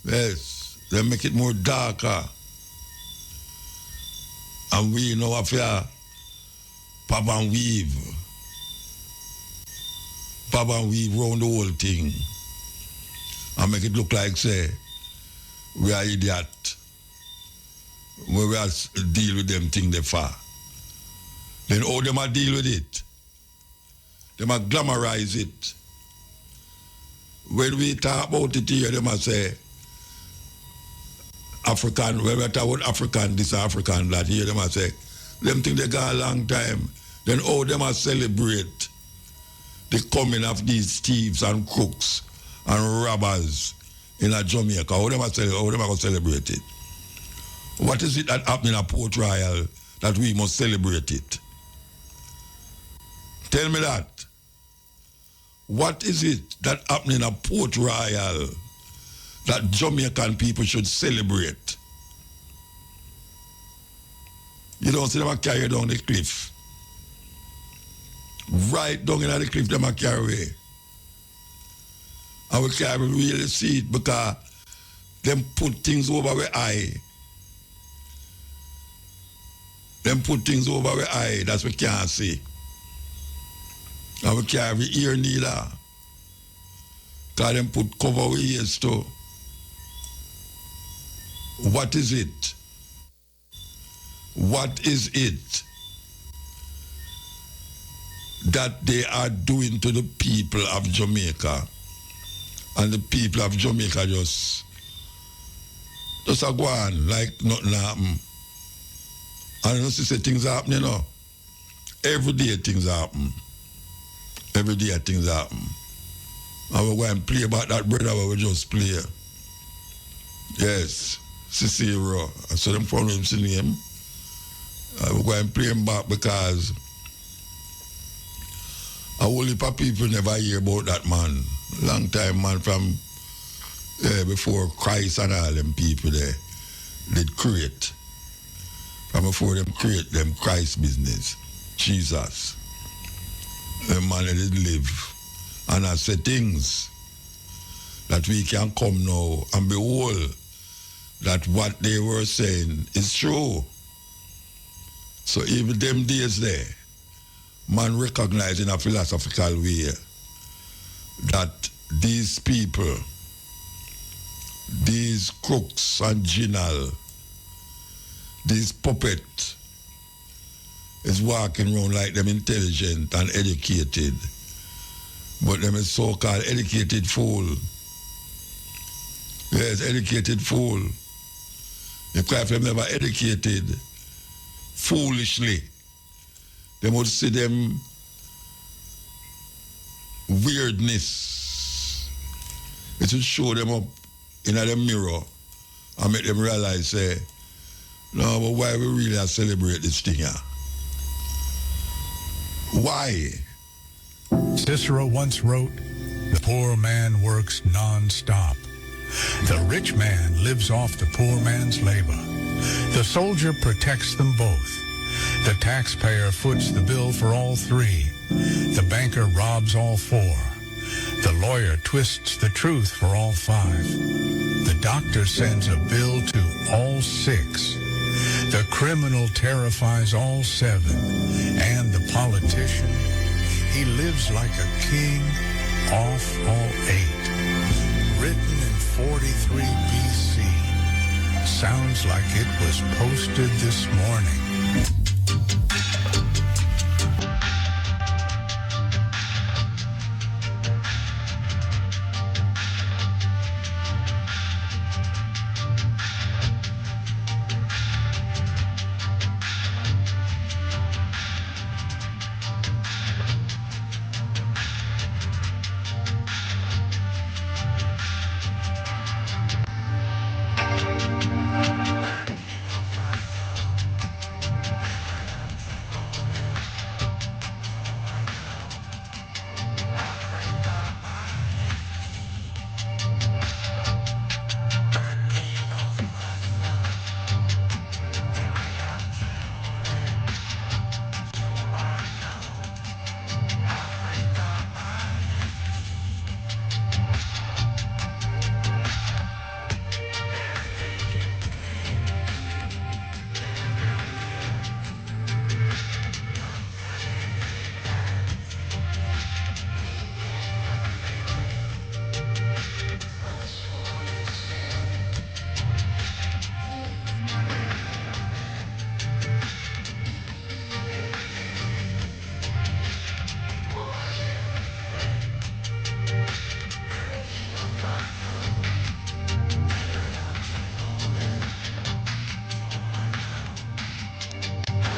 Yes, they make it more darker. And we know if you pop and weave. Pop and weave round the whole thing. And make it look like, say, we are idiot. We are deal with them thing they far. Then how them a deal with it? Them a glamorize it. When we talk about it here, them a say, African, when we talk about African, this African, that here, them a say, them think they got a long time. Then how them a celebrate the coming of these thieves and crooks and robbers in a Jamaica? How them a going to celebrate it? What is it that happened in Port Royal that we must celebrate it? Tell me that. What is it that happened in Port Royal that Jamaican people should celebrate? You don't see them carry down the cliff. Right down in the cliff, them carry away. And we can't really see it because them put things over our eye. Them put things over our eye, that's what we can't see. And we can't have ear neither. Because them put cover our ears too. What is it? What is it that they are doing to the people of Jamaica? And the people of Jamaica just a go on like nothing happen. And you know, say things happen, you know. Every day things happen. Every day things happen. And we go and play about that brother where we just play. Yes, Cicero. I saw them from him see him. We go and play him back because a whole heap of people never hear about that man. Long time man from before Christ and all them people there did create. From before them create them Christ business. Jesus. The man that did live. And I say things that we can come now and behold that what they were saying is true. So even them days there, man recognized in a philosophical way that these people, these crooks and ginnal, these puppets is walking around like them intelligent and educated, but them is so-called educated fool. Yes, educated fool. If them never educated foolishly, they would see them weirdness. It would show them up in the mirror and make them realize, say, no, but why we really are celebrate this thing here? Why? Cicero once wrote, "The poor man works non-stop. The rich man lives off the poor man's labor. The soldier protects them both. The taxpayer foots the bill for all three. The banker robs all four. The lawyer twists the truth for all five. The doctor sends a bill to all six. The criminal terrifies all seven. And the politician, he lives like a king off all eight." Written in 43 BC, sounds like it was posted this morning.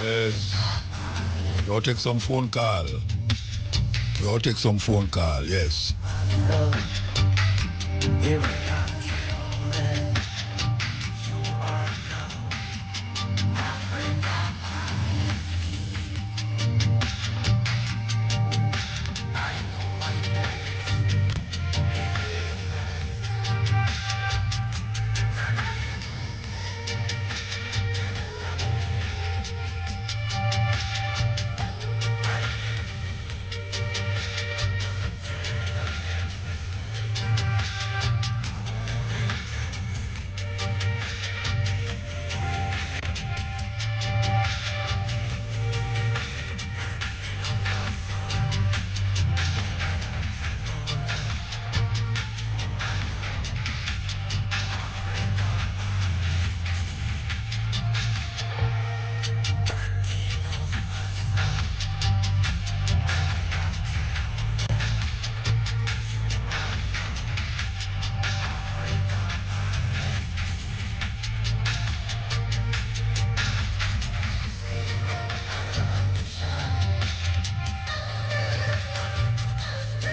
Yes. We'll take some phone call. We'll take some phone call, yes.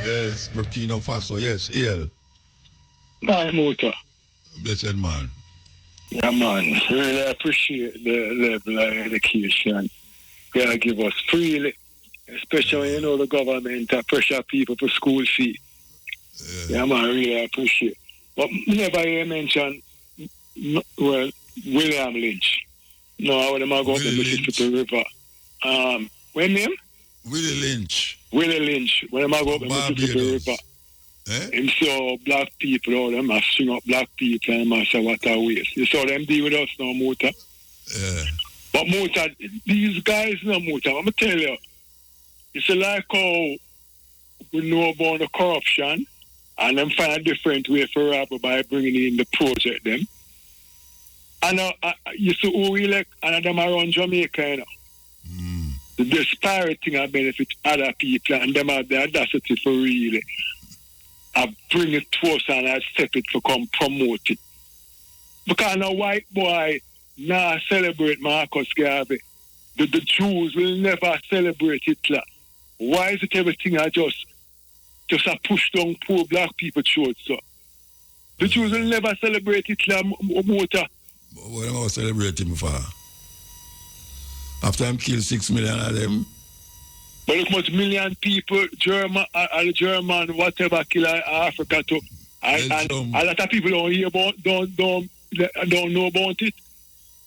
Yes, Burkina Faso, yes, El. My motor. Blessed man. Yeah, man. Really appreciate the level of education they give us freely, especially when you know the government pressure people for school fee. Yeah, man, really appreciate. But never hear mention, well, William Lynch. No, I would have gone to Mississippi River. What name? Willie Lynch. Willie Lynch. When I go to Mississippi River. And so black people, all them are string up black people and I say what a waste. You saw them deal with us now, Muta. Yeah. But Muta, these guys no Muta, I'm gonna tell you, it's like how we know about the corruption and them find a different way for rob by bringing in the project them. And you see who we elect and them around Jamaica, you know. The disparate thing I benefit other people and them have the audacity for really. I bring it to us and I accept it to come promote it. Because a white boy now celebrate Marcus Garvey. The Jews will never celebrate Hitler. Why is it everything I just a push down poor black people throat, so? The Jews will never celebrate Hitler, Motor. What am I celebrating for? After I'm killed 6 million of them. But look much million people, German, whatever, kill Africa too. And a lot of people don't hear about, don't know about it.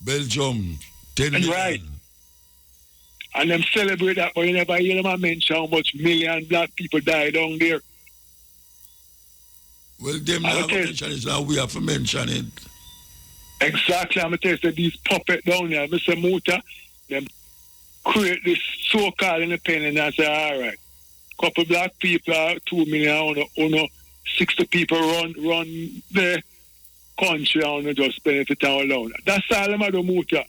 Belgium, 10 million. Right. And them celebrate that, but you never hear them mention how much million black people died down there. Well, them never mention it, now we have to mention it. Exactly, I'm going to tell you, these puppet down there, Mr. Muta, them create this so-called independence and say, all right, couple black people, 2 million, 60 people run there, country and just benefit our alone. That's all them do, Muta.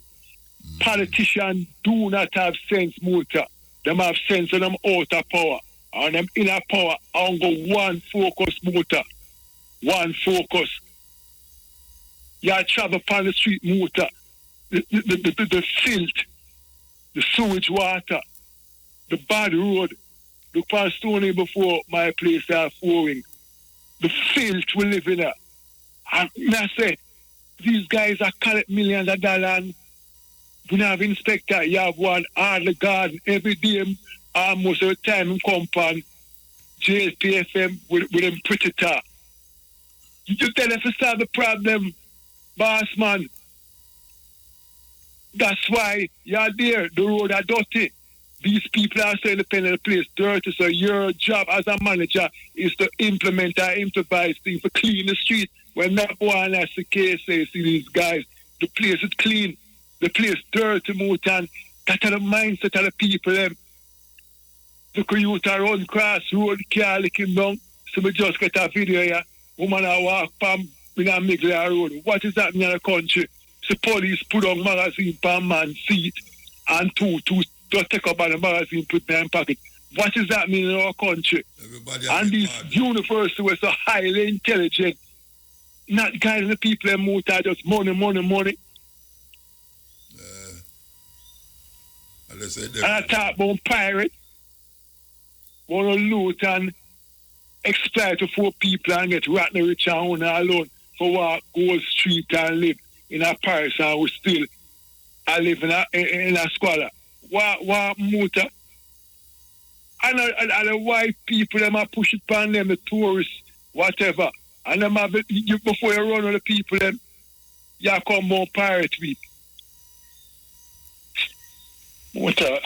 Politicians do not have sense, Muta. Them have sense of them outer power. And them inner power, and go one focus, Muta. One focus. You travel upon the street, Muta. The filth, the sewage water, the bad road. Look for Stony before my place are flowing. The filth we live in there. And I say, these guys are collect millions of dollars. And you have inspector, you have one hard the garden every day, most of the time in compound, JPFM with them pretty talk. You tell us to solve the problem, boss man. That's why you're there, the road are dirty. These people are saying the pen of the place dirty, so your job as a manager is to implement and improvise things to clean the street. When that one has the case, say, see these guys, the place is clean, the place dirty, Mutan. That's the mindset of the people. The youth are on cross road, car licking down. So we just get a video here. Woman I walk from in a middle of the road. What is happening in the country? The police put on magazine per man's seat and two just take up on the magazine, put in pocket. What is happening in our country? And these universities were so highly intelligent, not guiding the people in motor, just money. And I talk about pirate, want to loot and exploit to 4 people and get rotten rich and own alone for walk Gold Street and live in a Paris and we still live in a squalor. What motor? And the white people, them are push it upon them, the tourists, whatever. And them have, before you run on the people, them, you come more pirate week. Motor,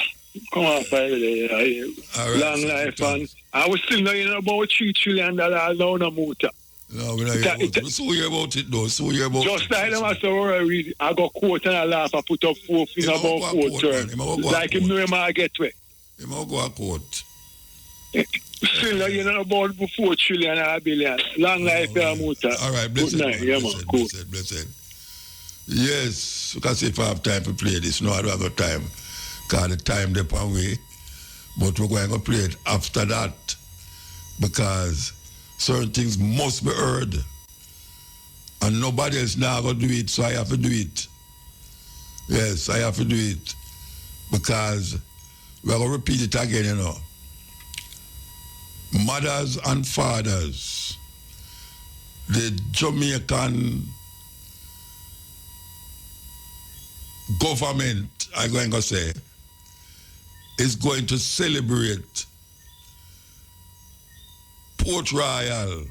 come on, pirate. Right, long life. And I was still knowing about $3 trillion alone a motor. No, we're not hearing about it. So hear about it, though. So hear about just like them, I saw I got quote and I laugh. I put up 4 things about quote term. Like him know him I get to it. He might go a court. Still, you know about $4 trillion or $1 billion. Long life, motor. All right, blessed. Good night, yeah, man. Cool. Blessed. Yes, because if I have time to play this, no, I don't have time. Because the time depends on me. But we're going to play it after that. Because certain things must be heard. And nobody else now going to do it, so I have to do it. Yes, I have to do it. Because we're going to repeat it again, you know. Mothers and fathers, the Jamaican government, I'm going to say, is going to celebrate Port Royal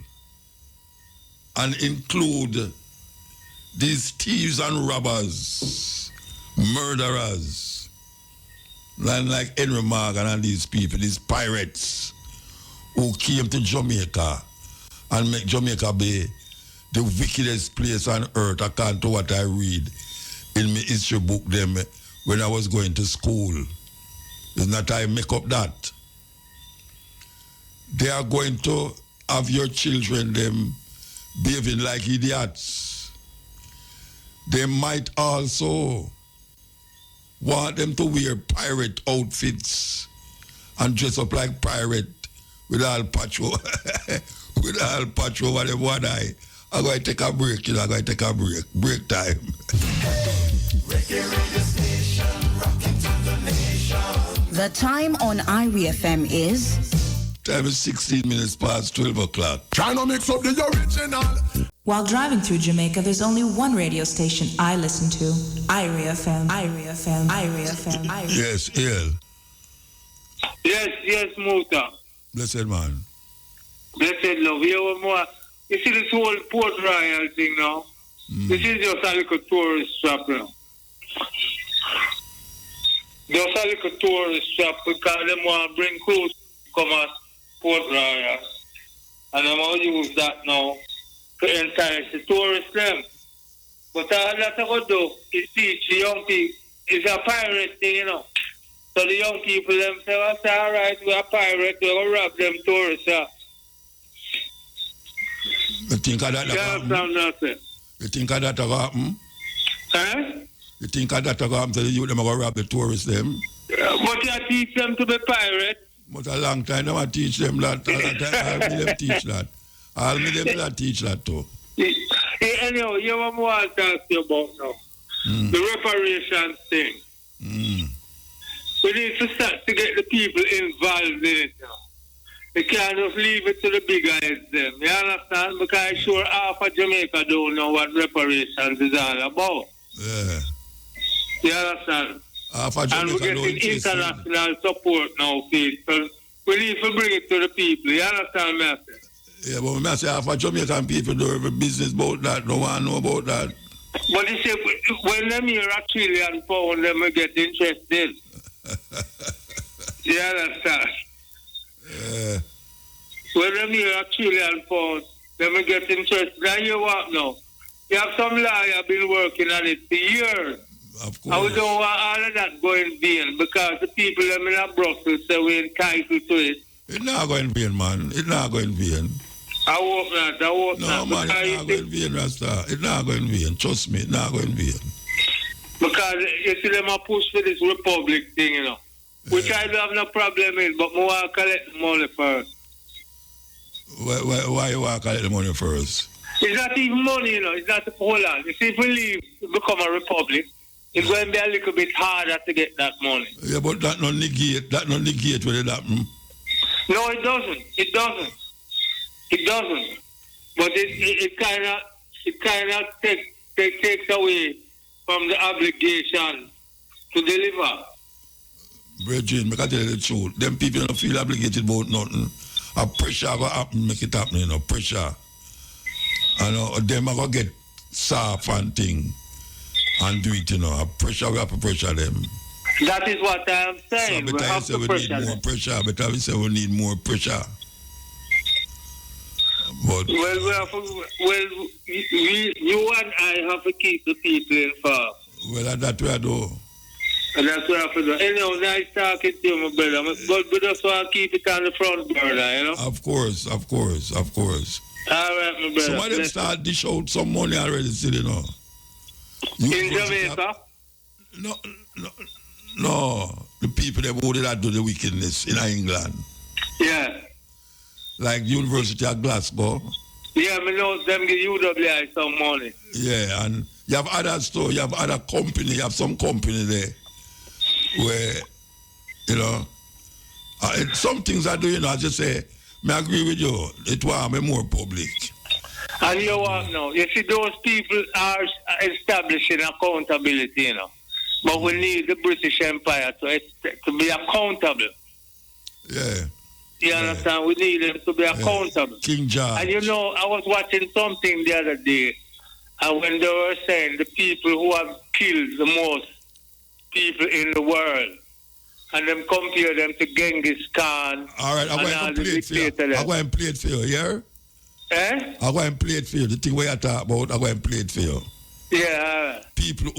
and include these thieves and robbers, murderers, like Henry Morgan and these people, these pirates who came to Jamaica and make Jamaica be the wickedest place on earth, according to what I read in my history book them when I was going to school. It's not I make up that. They are going to have your children them behaving like idiots. They might also want them to wear pirate outfits and dress up like pirate with all patrol. With all patrol over them one eye. I'm going to take a break, you know, I'm going to take a break. Break time. The time on Irie FM is... Time is 16 minutes past 12 o'clock. Trying to mix up the original. While driving through Jamaica, there's only one radio station I listen to. Irie FM, Irie FM, Irie FM, Irie. Yes, Ill. Yes, Muta. Blessed man. Blessed love. You see this whole Port Royal thing now? This is just a little tourist trap now. Just a little tourist trap because they want to bring cruise to come at Port Royal. And I'm going to use that now to entice the tourists them. But all that I go do is teach the young people. It's a pirate thing, you know. So the young people them say, well, all right, we're a pirate, we're going to rob them tourists. You think of that? You think that will happen? Huh? You think that will happen to the youth, them going to rob the tourists, them? But you teach them to be pirate. But a long time, them teach them that. I'll me them teach that. I'll me them that teach that too. Anyhow, you want more to talk to you about now. The reparations thing. We need to start to get the people involved in it now. We can't just leave it to the big guys them. You understand? Because I'm sure half of Jamaica don't know what reparations is all about. Yeah. You understand? Half of and we're getting international support now, Pete. So we need to bring it to the people. You understand me? Yeah, but I say half of Jamaican people don't have a business about that. No one know about that. But you see, when them hear a trillion pound, them will get interested. You understand? Yeah. When them hear a trillion pound, them will get interested. Now you what now? You have some lawyer been working on it for years. Of course. And we don't want all of that going vain because the people them in Brussels say we're entitled to it. It's not going vain, man. It's not going vain. I hope not. I hope not. No, man, it's not going vain, Rasta. It's not going vain. Trust me, it's not going vain. Because you see them a push for this republic thing, you know. Which I don't have no problem with, but I want to collect the money first. Why you want to collect the money first? It's not even money, you know. It's not hold on. You see, if we leave to become a republic, it's going to be a little bit harder to get that money. Yeah, but that not negate what it happen. No, it doesn't. It doesn't. It doesn't. But it kind of takes away from the obligation to deliver. Brethren, I can tell you the truth. Them people don't feel obligated about nothing. A pressure will happen, make it happen, you know, pressure. And them are going to get soft and thing and do it, you know. A pressure, we have to pressure them. That is what I am saying. So we have to pressure need more them. pressure. But we say we need more pressure. But you and I have to keep the people informed. Well, that's what I do. And that's what I have to do. Anyhow, nice talking to you, my brother. But we just want to keep it on the front burner, you know? Of course. All right, my brother. Some of them start dish out some money already, still, you know. In Jamaica? No. The people who did that do the wickedness in England. Yeah. Like University of Glasgow. Yeah, I know them give UWI some money. Yeah, and you have other store, you have other company, you have some company there where, you know, some things I do, you know, I just say, I agree with you, it will be more public. And you what now? You see, those people are establishing accountability, you know. But we need the British Empire to be accountable. Yeah. You understand? We need them to be accountable. King George. And you know, I was watching something the other day, and when they were saying the people who have killed the most people in the world, and them compare them to Genghis Khan. All right, I'm going to play it for you. I'm going to play it for you, yeah? I'm going to play it for you. The thing we are talking about, I'm going to play it for you. Yeah. People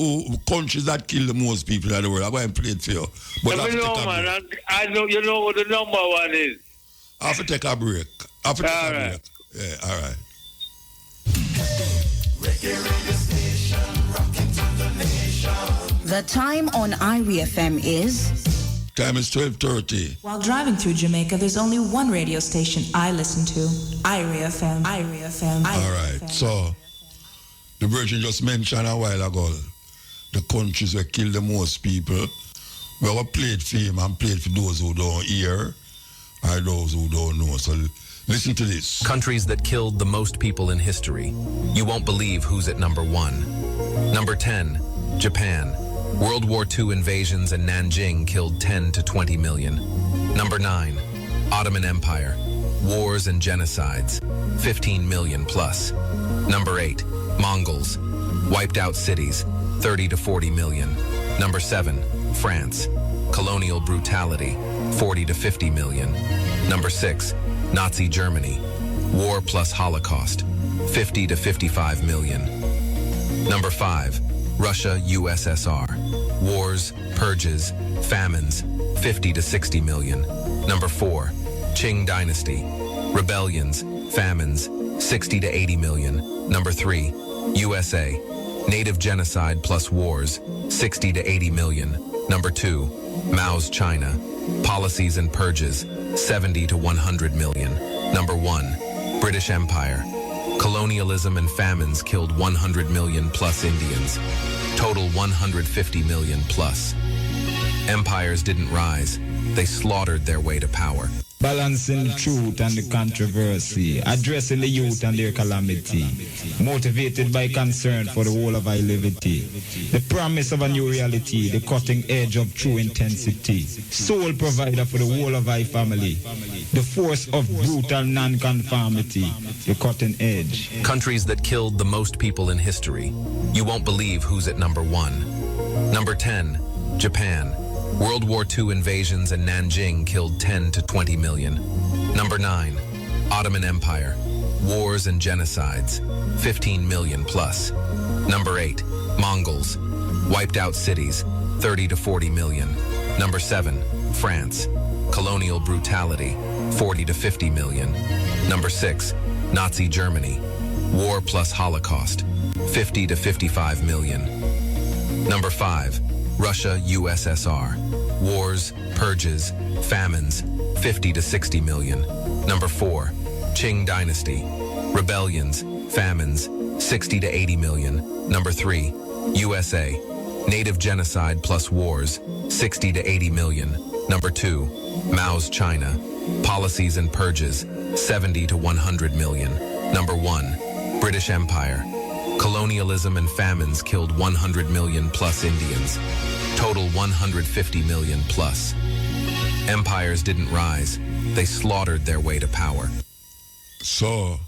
countries that kill the most people in the world, I'm going to play it for you. But I know, you know what the number one is. I have to take a break. Yeah, all right. The time on IRI FM is... Time is 12:30. While driving through Jamaica, there's only one radio station I listen to. IRI FM. IRI FM. All right, so the Virgin just mentioned a while ago the countries that kill the most people. We have played for him and played for those who don't hear or those who don't know. So listen to this. Countries that killed the most people in history. You won't believe who's at number 1. Number 10, Japan. World War II invasions in Nanjing killed 10 to 20 million. Number 9, Ottoman Empire. Wars and genocides, 15 million plus. Number 8, Mongols. Wiped out cities, 30 to 40 million. Number 7, France. Colonial brutality, 40 to 50 million. Number 6, Nazi Germany. War plus Holocaust, 50 to 55 million. Number 5, Russia, USSR. Wars, purges, famines, 50 to 60 million. Number 4, Qing Dynasty. Rebellions, famines, 60 to 80 million. Number 3, USA, native genocide plus wars, 60 to 80 million. Number 2, Mao's China, policies and purges, 70 to 100 million. Number 1, British Empire, colonialism and famines killed 100 million plus Indians, total 150 million plus. Empires didn't rise, they slaughtered their way to power. Balancing the truth and the controversy, addressing the youth and their calamity, motivated by concern for the whole of our liberty, the promise of a new reality, the cutting edge of true intensity, sole provider for the whole of our family, the force of brutal non-conformity, the cutting edge. Countries that killed the most people in history. You won't believe who's at number 1. Number 10, Japan. World War II invasions in Nanjing killed 10 to 20 million. Number 9, Ottoman Empire. Wars and genocides, 15 million plus. Number 8, Mongols. Wiped out cities, 30 to 40 million. Number 7, France. Colonial brutality, 40 to 50 million. Number 6, Nazi Germany. War plus Holocaust, 50 to 55 million. Number 5, Russia, USSR. Wars, purges, famines, 50 to 60 million. Number 4, Qing Dynasty. Rebellions, famines, 60 to 80 million. Number 3, USA. Native genocide plus wars, 60 to 80 million. Number 2, Mao's China. Policies and purges, 70 to 100 million. Number 1, British Empire. Colonialism and famines killed 100 million plus Indians, total 150 million plus. Empires didn't rise, they slaughtered their way to power. So,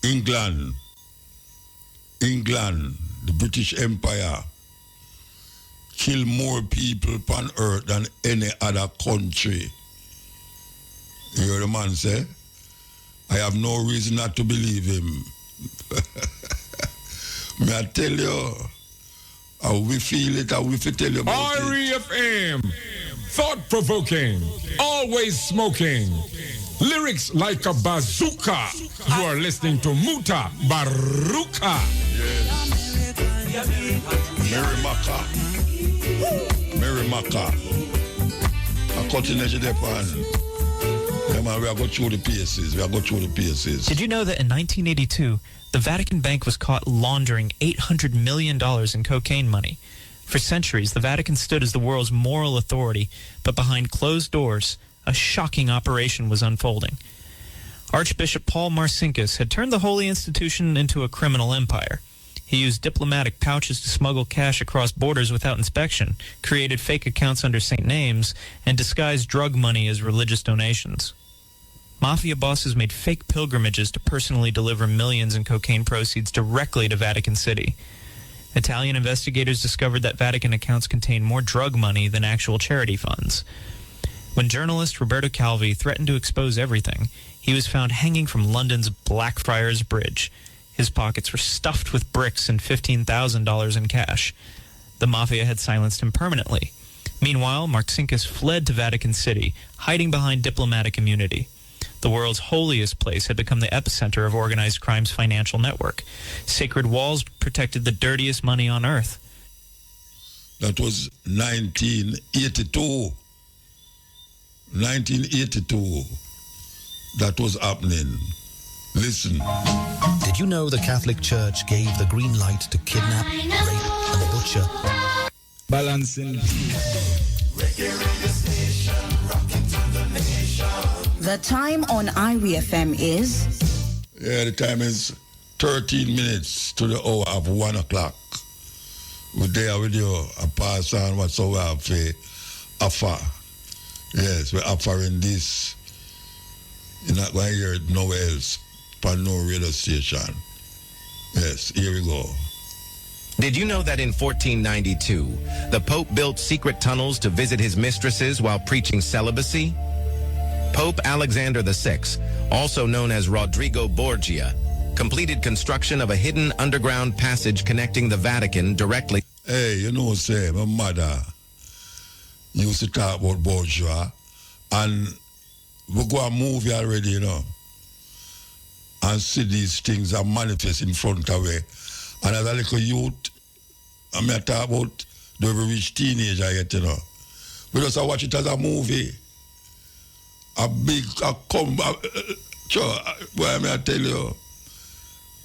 England, the British Empire, kill more people on earth than any other country. You hear the man say? I have no reason not to believe him. May I tell you how we feel it, how we feel tell you about REFM, thought-provoking, always smoking, lyrics like a bazooka. You are listening to Mutabaruka. Yes. Mary Maka. A continuation Japan. Yeah, man, we are going through the paces. Did you know that in 1982, the Vatican Bank was caught laundering $800 million in cocaine money? For centuries, the Vatican stood as the world's moral authority, but behind closed doors, a shocking operation was unfolding. Archbishop Paul Marcinkus had turned the holy institution into a criminal empire. He used diplomatic pouches to smuggle cash across borders without inspection, created fake accounts under saint names, and disguised drug money as religious donations. Mafia bosses made fake pilgrimages to personally deliver millions in cocaine proceeds directly to Vatican City. Italian investigators discovered that Vatican accounts contained more drug money than actual charity funds. When journalist Roberto Calvi threatened to expose everything, he was found hanging from London's Blackfriars Bridge. His pockets were stuffed with bricks and $15,000 in cash. The mafia had silenced him permanently. Meanwhile, Marcinkus fled to Vatican City, hiding behind diplomatic immunity. The world's holiest place had become the epicenter of organized crime's financial network. Sacred walls protected the dirtiest money on earth. That was 1982. 1982. That was happening. Listen. Did you know the Catholic Church gave the green light to kidnap, rape, and butcher? Balancing. The time on IRIFM is... Yeah, the time is 13 minutes to the hour of 1 o'clock. We're there with you, a pass on what's we have to offer. Yes, we're offering this. You're not going to hear it nowhere else, on no radio station. Yes, here we go. Did you know that in 1492, the Pope built secret tunnels to visit his mistresses while preaching celibacy? Pope Alexander VI, also known as Rodrigo Borgia, completed construction of a hidden underground passage connecting the Vatican directly. Hey, you know, say, my mother used to talk about Borgia, and we go a movie already, you know, and see these things are manifest in front of us. And as a little youth, I'm talking about the reach teenager yet, you know. We just watch it as a movie. Sure, boy, I tell you,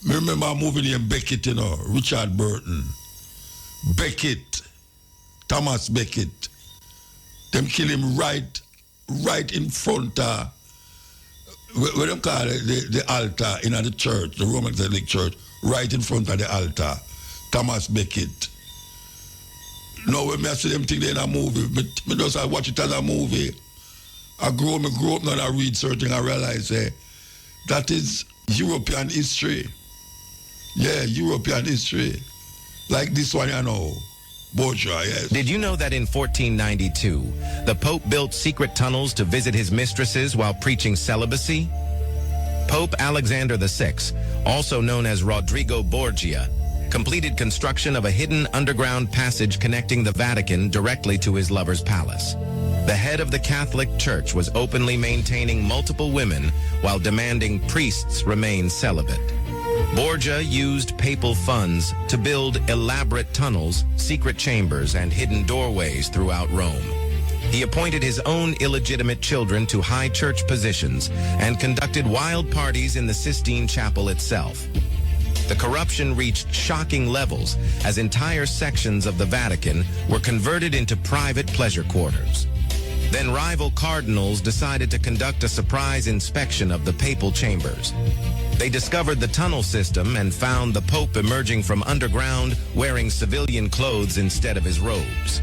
I remember a movie named Beckett, you know, Richard Burton. Beckett, Thomas Beckett. Them kill him right in front of, what them call it, the altar in the church, the Roman Catholic Church, right in front of the altar. Thomas Beckett. Now when I see them thing in a movie, I just watch it as a movie. I grow up now and I read certain, I realize that is European history. Yeah, European history. Like this one, you know. Bourgeois, yes. Did you know that in 1492, the Pope built secret tunnels to visit his mistresses while preaching celibacy? Pope Alexander VI, also known as Rodrigo Borgia, completed construction of a hidden underground passage connecting the Vatican directly to his lover's palace. The head of the Catholic Church was openly maintaining multiple women while demanding priests remain celibate. Borgia used papal funds to build elaborate tunnels, secret chambers, and hidden doorways throughout Rome. He appointed his own illegitimate children to high church positions and conducted wild parties in the Sistine Chapel itself. The corruption reached shocking levels as entire sections of the Vatican were converted into private pleasure quarters. Then rival cardinals decided to conduct a surprise inspection of the papal chambers. They discovered the tunnel system and found the Pope emerging from underground wearing civilian clothes instead of his robes.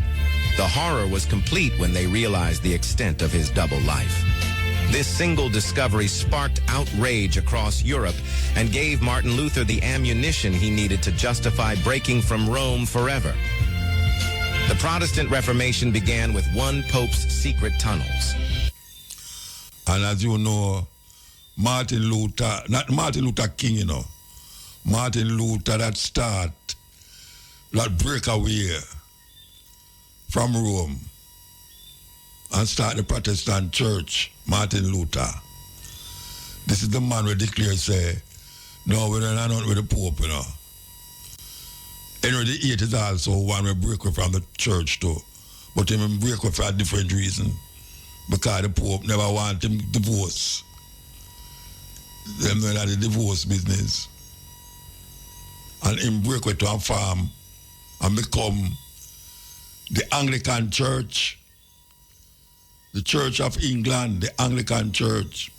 The horror was complete when they realized the extent of his double life. This single discovery sparked outrage across Europe and gave Martin Luther the ammunition he needed to justify breaking from Rome forever. The Protestant Reformation began with one Pope's secret tunnels. And as you know, Martin Luther, not Martin Luther King, you know. Martin Luther that break away from Rome and start the Protestant church, Martin Luther. This is the man who declares, say, no, we're not with the Pope, you know. Henry VIII is also one who break away from the church too. But he break away for a different reason. Because the Pope never want him divorce. Them know that the divorce business. And him break away to a farm and become the Anglican Church, the Church of England, the Anglican Church.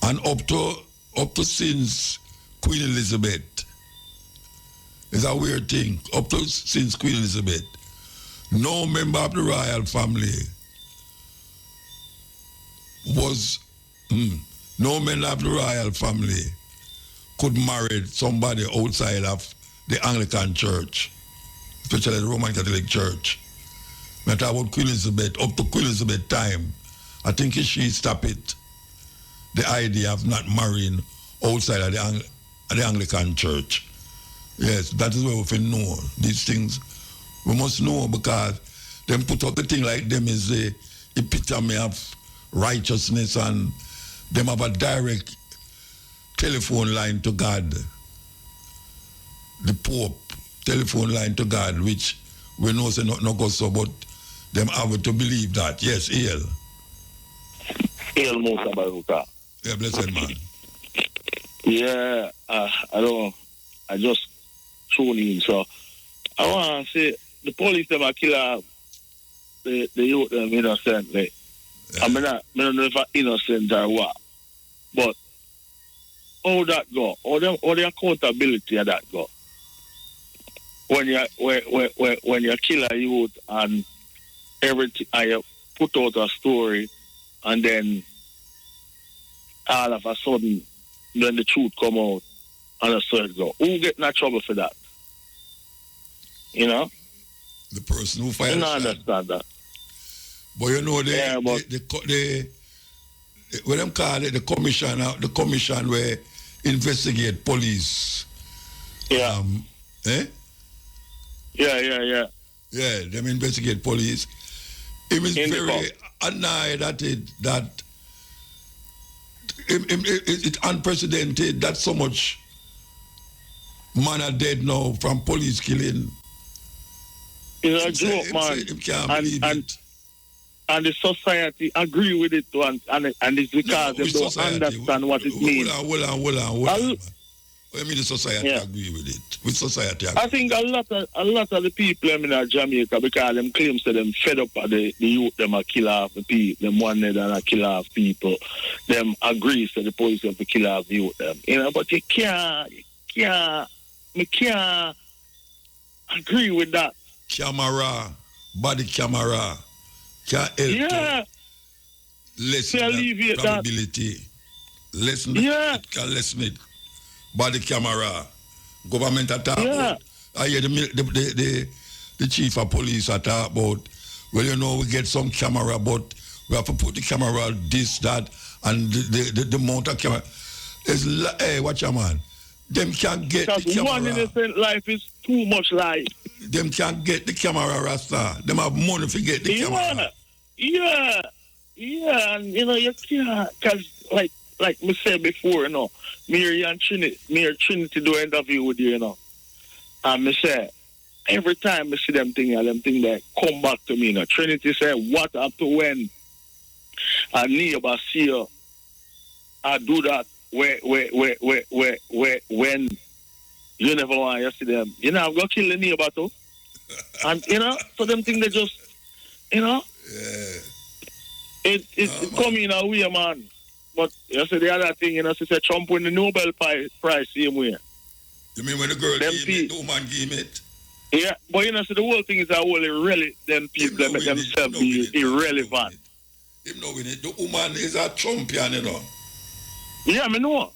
And up to since Queen Elizabeth. It's a weird thing. Up to since Queen Elizabeth, no member of the royal family no member of the royal family could marry somebody outside of the Anglican Church, especially the Roman Catholic Church. I talk about Queen Elizabeth, up to Queen Elizabeth time, I think she stopped it. The idea of not marrying outside of the Anglican Church. Yes, that is where we can know these things. We must know because them put up the thing like them is the epitome of righteousness and them have a direct telephone line to God. The Pope, telephone line to God, which we know say not no go so, but them have to believe that. Yes, Hail. Hail Mutabaruka. Yeah, blessed man. Yeah, I just tune in, so I want to say the police them are kill the youth them innocently. I mean, I don't know if I'm innocent or what, but how that go? How the accountability of that go? When you kill a youth and everything, and you put out a story, and then all of a sudden, then the truth come out, and a third go. Who get in trouble for that? You know? The person who fired. I don't understand that. But you know, what them call it, the commission where investigate police. Yeah. Yeah. Yeah, them investigate police. It is very annoyed at it that it's unprecedented that so much Man are dead now from police killing. It's a joke, man. And the society agree with it too, and it's because they don't understand what it means. Hold on. What do you mean the society agree with it? With society agree? I think a lot of the people in Jamaica, because them claims that them fed up at the youth, them a kill off the people, them wanted and a kill off people. Them agrees that the police have to kill off the youth, them. You know, but you can't agree with that. Body camera. Can help to lessen that probability. Lessen it, can lessen it. Body camera. Government attack. I hear the chief of police attack about, well, you know, we get some camera, but we have to put the camera this, that, and the amount of camera. Hey, watch your man. Them can't get the camera. One innocent life is too much life. Them can't get the camera, Rasta. Them have money to get the camera. Yeah, and you know, you can't, because like me said before, you know, me and Trinity do an interview with you, you know, and me say, every time I see them thing that come back to me, you know, Trinity say, what happened when a neighbor see you, I do that, when you never want to see them, you know, I'm going to kill the neighbor too, and, you know, so them thing they just, you know, it come in a way, man. But you see the other thing, you know, she said Trump win the Nobel Prize same way. You mean when the girl gave it, the woman gave it? Yeah, but you know, so the whole thing is that whole them people that make themselves be irrelevant. Him know with it. The woman is a Trumpian, you know. Yeah, I know.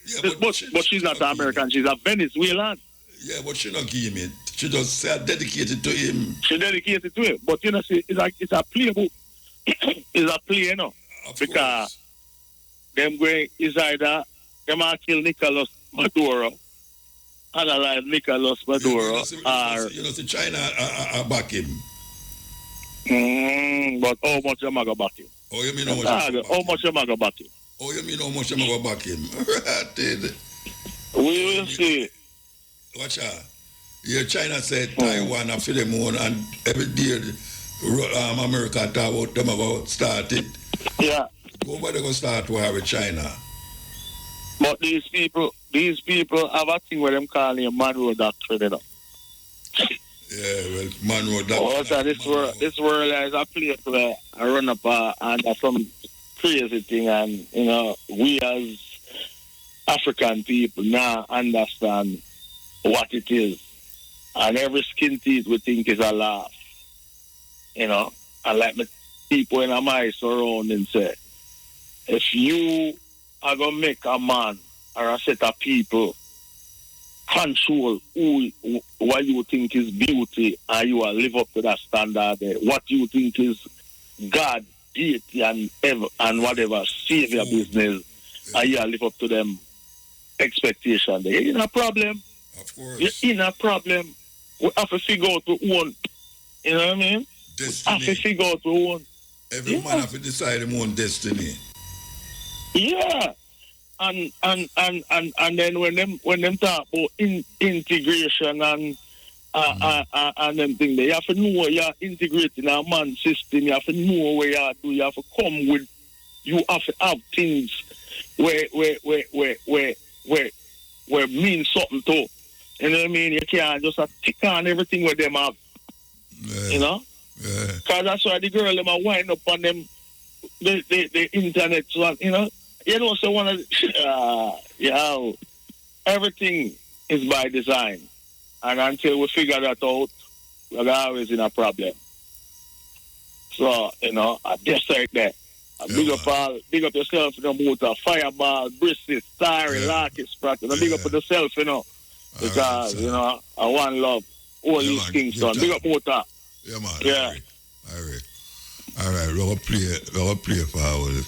Yeah, but she's not American, she's a Venezuelan. Yeah, but she not give him it. She just said dedicated to him. She dedicated to him. But you know, see, it's a playbook. It's a play, you know. Because them going is either them are kill Nicolas Maduro, analyze Nicolas Maduro, or you know, see China back him. But how much am I going to back him? Oh, you mean how much am I going to back him? Oh, you mean how much am I going to back him? We will see. Watch out. Yeah, China said Taiwan after them own, and every day America talk about them about started. Yeah. Nobody gonna start war with China. But these people have a thing where them calling a Monroe Doctrine, you know. Yeah, well, Monroe Doctrine. Also, this world is a place where I run up under some crazy thing, and you know, we as African people now understand what it is. And every skin teeth we think is a laugh. You know, and like my people in my surrounding say, if you are going to make a man or a set of people control what you think is beauty and you will live up to that standard, what you think is God, deity, and whatever, savior business, and you will live up to them expectations, you're in a problem. Of course. You're in a problem. We have to figure out to own. You know what I mean? Destiny. We have to figure out to own. Every man have to decide his own destiny. Yeah. And then when them talk about integration and them thing, you have to know where you're integrating a man system. You have to know where you do. You have to come with. You have to have things where mean something to. You know what I mean? You can't just tick on everything where them have. Yeah. You know? Because that's why the girl them are wind up on them the internet, so, you know. You know, so one of everything is by design. And until we figure that out, we're always in a problem. So, you know, I just like that. Big up yourself, you know, motor, Fireball, Bristol, Starry, Larky, Sprat, you know, big up for yourself, you know. Because, you know, I want love. All these things done. Big up motor. Yeah, man. Yeah. All right. We're going to play for hours.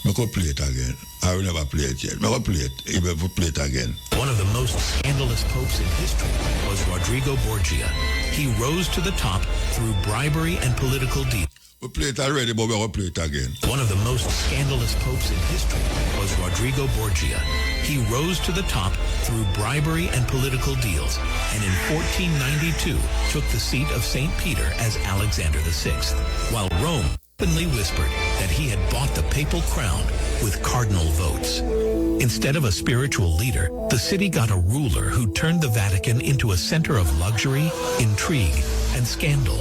I'm going to play it again. I will never play it yet. I'm going to play it. You will play it again. One of the most scandalous popes in history was Rodrigo Borgia. He rose to the top through bribery and political deals. We play it already, but we're going to play it again. One of the most scandalous popes in history was Rodrigo Borgia. he rose to the top through bribery and political deals, and in 1492 took the seat of St. Peter as Alexander VI, while Rome openly whispered that he had bought the papal crown with cardinal votes. Instead of a spiritual leader, the city got a ruler who turned the Vatican into a center of luxury, intrigue, and scandal.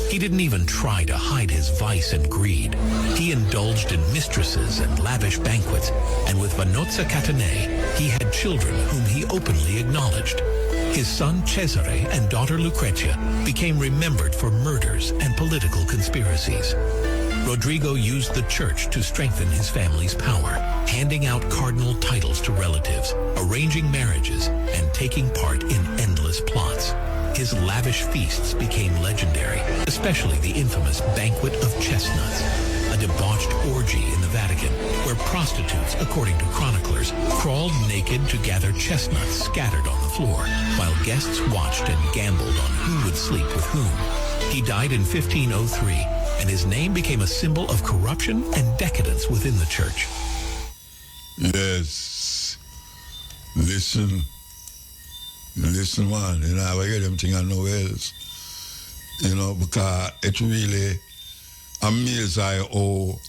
He didn't even try to hide his vice and greed. He indulged in mistresses and lavish banquets, and with Vanozza Catanei, he had children whom he openly acknowledged. His son Cesare and daughter Lucrezia became remembered for murders and political conspiracies. Rodrigo used the church to strengthen his family's power, handing out cardinal titles to relatives, arranging marriages, and taking part in endless plots. His lavish feasts became legendary, especially the infamous Banquet of Chestnuts, a debauched orgy in the Vatican where prostitutes, according to chroniclers, crawled naked to gather chestnuts scattered on the floor, while guests watched and gambled on who would sleep with whom. He died in 1503, and his name became a symbol of corruption and decadence within the church. Yes. Listen, man, you know, I hear them thing and nowhere else. You know, because it really amazes I how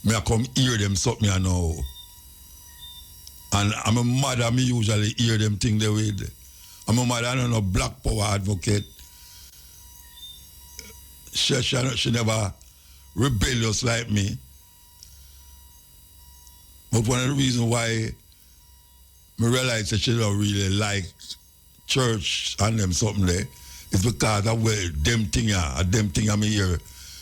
me I come hear them something I know. And I'm a mother, me usually hear them thing they with. I'm a mother, I don't know, black power advocate. She never rebellious like me. But one of the reasons why I realize that she don't really like church and them something there is because of where them thing I hear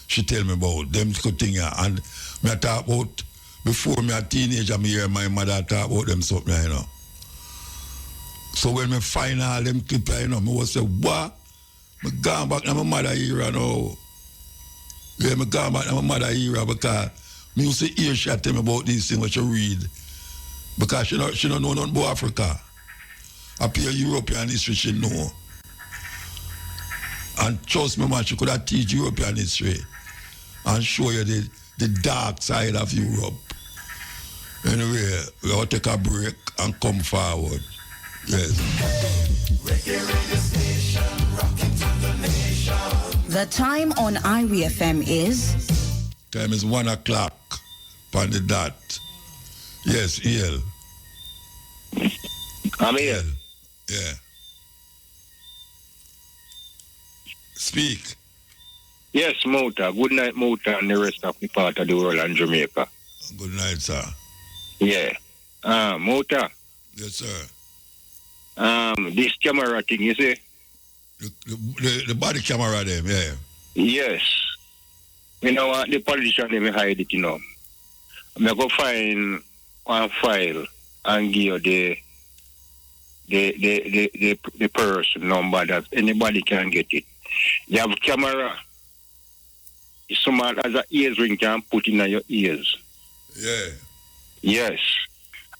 she tell me about, them good thing and me I talk about before me a teenager me hear my mother talk about them something, you know. So when me find all them clip, you know, me was say, what? Me gone back to my mother era now. Yeah, me gone back to my mother era because me used to hear she tell me about these things what you read. Because she don't know nothing about Africa. Up here European history she know. And trust me man, she could have teach European history and show you the dark side of Europe. Anyway, we'll take a break and come forward. Yes. The time on IRI FM is? Time is 1 o'clock on the dot. Yes, EL. I'm here. Yeah. Speak. Yes, Muta. Good night, Muta, and the rest of the part of the world and Jamaica. Good night, sir. Yeah. Muta. Yes, sir. This camera thing, you see? The body camera them, yeah. Yes. You know what? The politician, they hide it, you know. I'm going to find one file and give you the person number that anybody can get it. You have a camera. Someone has an ears ring can put in your ears. Yeah. Yes.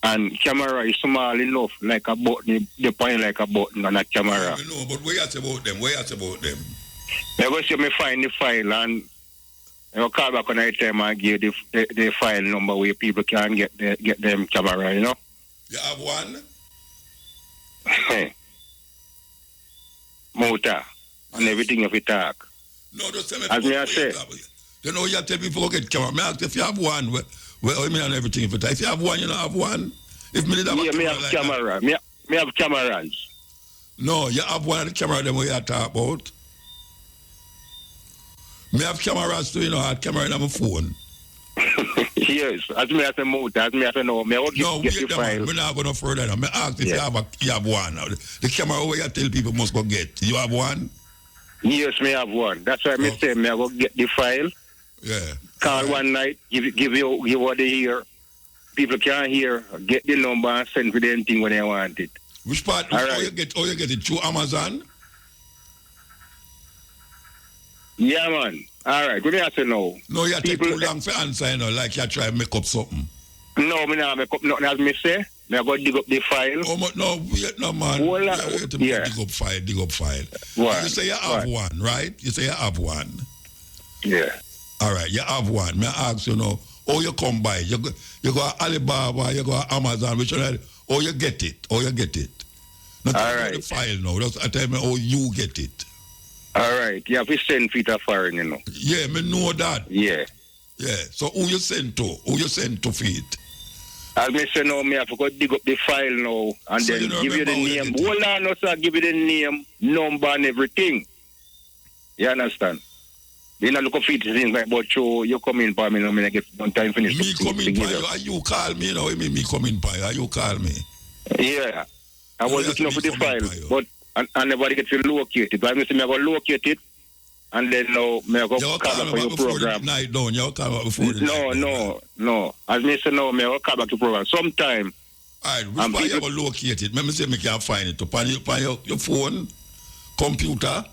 And camera is small enough, like a button, the point like a button on a camera. No, but where you about them? Where you about them? I go see me find the file and I call back on the time and give the file number where people can get them camera, you know? You have one? Motor. And everything if you talk. No, just tell me. As me I say. You know, you tell people to get camera. Me ask if you have one. Well, I mean, and everything. If you have one, you don't have one. If me did have me have like camera. That. Me have cameras. No, you have one of the camera them we are talking about. Me have cameras too, you know, I have camera in my phone. Yes, as me as a motor, as me as a no, me I get the file. We're not going no further now. Me ask if you have one. The camera where you tell people must go get. You have one? Yes, me have one. That's why me say me I go get the file. Yeah. Call one night, give what they hear. People can hear, get the number and send for them thing when they want it. Which part? How you get it through Amazon? Yeah, man. All right. Good answer now. No, you take too long for answer, you know, like you try to make up something. No, me not make up nothing as me say. Me I go dig up the file. Oh, no, wait, no, man. Yeah. Dig up file. What? You say you have one, right? You say you have one. Yeah. All right, you have one. Me ask you know, how you come by? You go Alibaba, you go Amazon, which one? Or you get it. Not all right. The file now. Just I tell me how you get it. All right. You have to send feet of foreign, you know. Yeah, me know that. Yeah. Yeah. So who you send to? Who you send to feet? As me say now, me have to go dig up the file now and So then you don't give you the remember how you name. get it? Hold on, no, sir. Give you the name, number, and everything. You understand? You not look up feet things like, but you come in for me, no, me get one time finish. Me come in for you, and you call me now. Me come in for you, and you call me. Yeah. I was looking up for the file, but I never get to locate it. But I say me I go locate it, and then now me I go call back for your program. Night down, you call back before the No. As me say now, me I go call back to program. Sometime. Alright, which one you go locate it? Let me say me can't find it. Upon your phone, computer.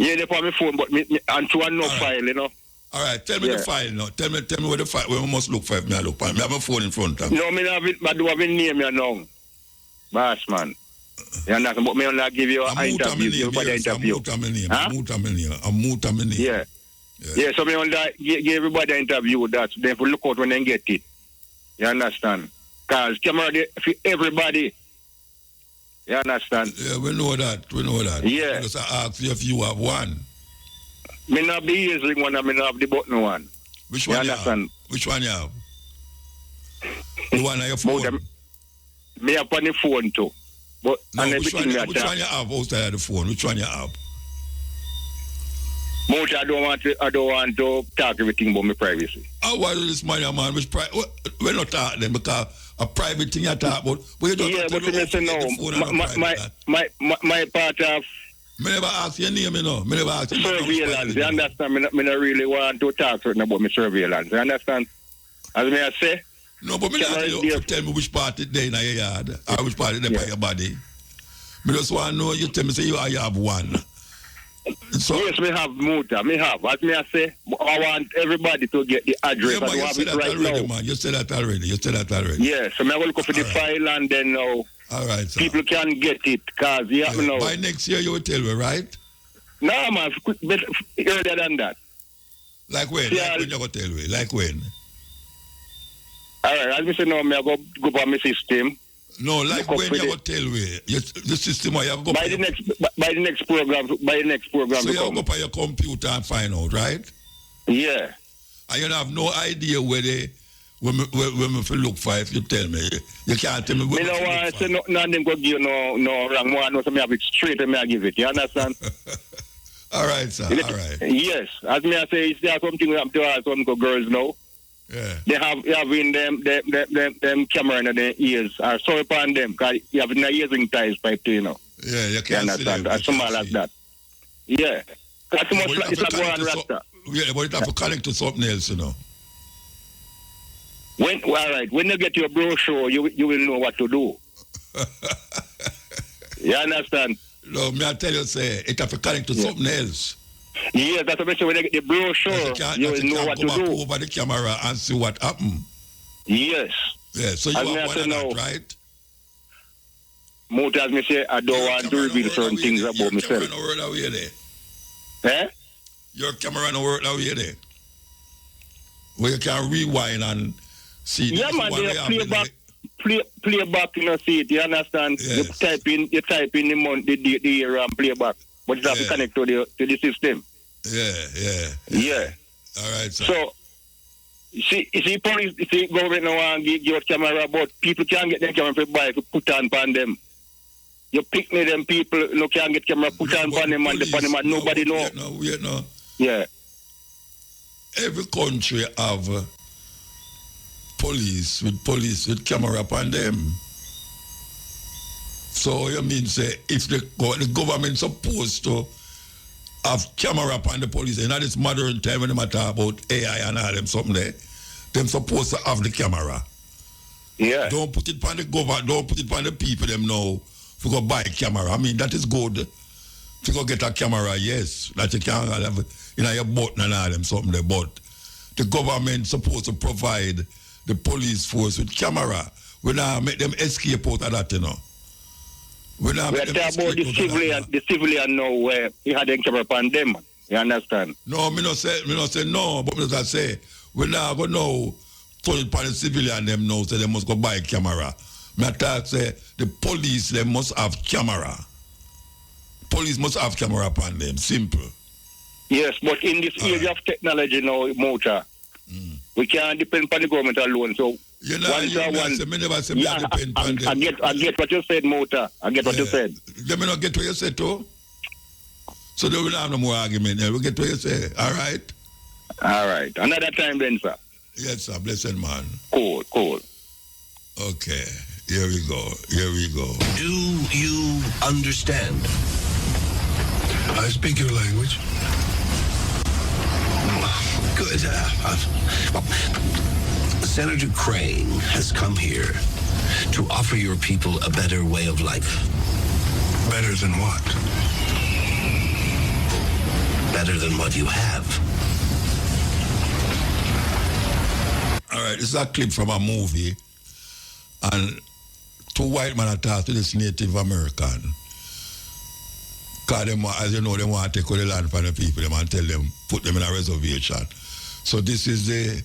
Yeah, they put my phone, but me and to no file, you know. All right, tell me the file now. Tell me where the file. Where we must look for it. Me I look for it. Me have my phone in front of me. No, me have it. I do have a name here now. Boss man. You understand? But me only give you an interview. Yeah. Yeah, so me only give everybody an interview. That then for look out when they get it. You understand? Because camera for everybody. You understand? Yeah, we know that. Yeah. Just ask you if you have one. Me not the easy one, and me not have the button one. Which one you understand? have? Which one you have? The one on your phone? Me have on the phone too. But no, and which one you have outside of the phone? Which one you have? But I don't want to talk everything about my privacy. Why do this man? Which we're not talking then because a private thing you talk about. But you don't but you say no. My part of. Me never ask your name, you know. Me never ask surveillance. You understand? Me not really want to talk about my surveillance. You understand? As me I say. No, but me not tell me which part is there in your yard or which part is there by your body. Me just want to know. You tell me say you have one. So, yes, me have Muta. Me have. As me I say, I want everybody to get the address. Yeah, man, you said that right already, man. You said that already. Yeah, so I will go for the file and then now people can get it. Because you have to know. By next year you will tell me, right? No, man. But earlier than that. Like when? Yeah, like when you going to tell me? Like when? All right, as me say now, I go on my system. No, like when you going to tell me? The system you have to go by the next program. So you have to go on your computer and find out, right? Yeah. And you have no idea where they when me look for if you tell me. You can't tell me where me no want to say nothing go give you no wrong one. No, so me have it straight and me I give it. You understand? All right, sir. All right. Yes. As me I say, is there something we have to ask some girls now? Yeah. They have in them camera in their ears. Sorry upon them, because you have no ears in ties pipe too, you know. Yeah, you can't see them. As small as that. Yeah. That's much like it's like one rasta. Yeah, but it have to connect to something else, you know. All right, when you get your brochure, you will know what to do. You understand? No, me I tell you, say, it have to connect to something else. Yeah, that's what I say. When you get the brochure, you will know what to do. Over the camera and see what happened. Yes. Yeah, so you have one of that, right? More as me say, I don't want to reveal certain things about myself. Your camera no work that way there. Eh? Your camera no work that way there. Where you can rewind and see. Yeah, man, they play back, you know, see it. You understand? Yes. You type in the month, the year, and play back. But it have to connect to the system. Yeah. All right, sir. So, see, police, government now want to give camera, but people can't get them camera for buy to put on them. You pick me, them people no can't get camera put on them and nobody know. No. Yeah. Every country have police with camera upon them. So you mean say if the government supposed to have camera upon the police, and that is modern time when they talk about AI and all them something there, them supposed to have the camera. Yeah. Don't put it upon the government, don't put it upon the people them now to go buy camera. I mean that is good. To go get a camera, yes. That you can have your button and all them something there, but the government supposed to provide the police force with camera. We now make them escape out of that, you know. We are talking about the civilian now where he had a camera upon them. You understand? No, me not say no, but me just say we now go now put it upon the civilian them now, so they must go buy a camera. I thought say the police they must have camera. Police must have camera upon them. Simple. Yes, but in this age of technology now, motor, we can't depend on the government alone. So you know, never say yeah, depend on them. I get what you said, motor. I get what you said. Let me not get what you said too. So there will have no more argument. We get what you say. All right. All right. Another time then, sir. Yes, sir. Blessed man. Cool. Okay. Here we go. Do you understand? I speak your language. Good. Senator Crane has come here to offer your people a better way of life. Better than what? Better than what you have. All right, this is a clip from a movie, and two white men talk to this Native American. Because them, as you know, they want to take all the land from the people and tell them, put them in a reservation. So this is the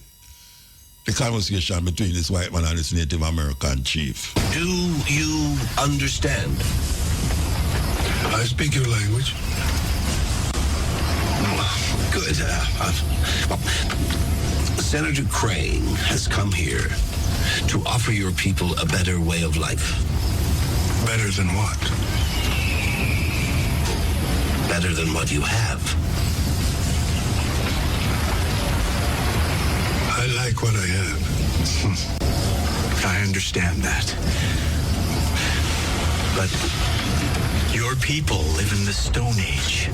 conversation between this white man and this Native American chief. Do you understand? I speak your language. Good. Senator Crane has come here to offer your people a better way of life. Better than what? Better than what you have. I like what I have. I understand that. But your people live in the Stone Age.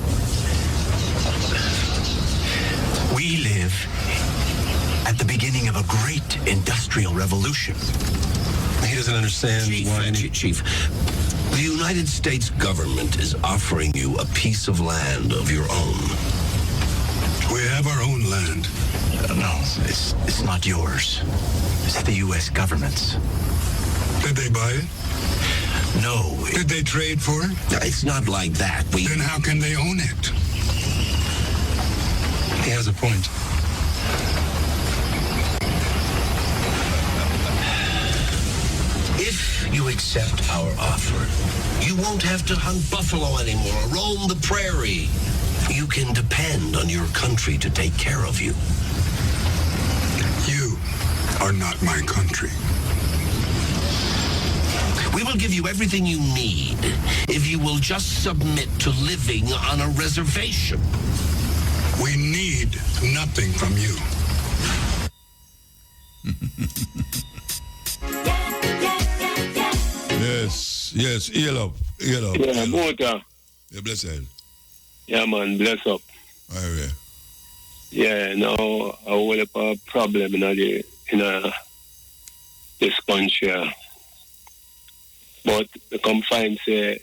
We live at the beginning of a great industrial revolution. He doesn't understand why... Chief, the United States government is offering you a piece of land of your own. We have our own land. No, it's not yours. It's the U.S. government's. Did they buy it? No. Did they trade for it? It's not like that. Then how can they own it? He has a point. If you accept our offer, you won't have to hunt buffalo anymore or roam the prairie. You can depend on your country to take care of you. You are not my country. We will give you everything you need if you will just submit to living on a reservation. We need nothing from you. Yes, heal up. Yeah, motor. Yeah, blessed. Yeah, man, bless up. All right. Yeah, now I will have a problem in this country. But the come find say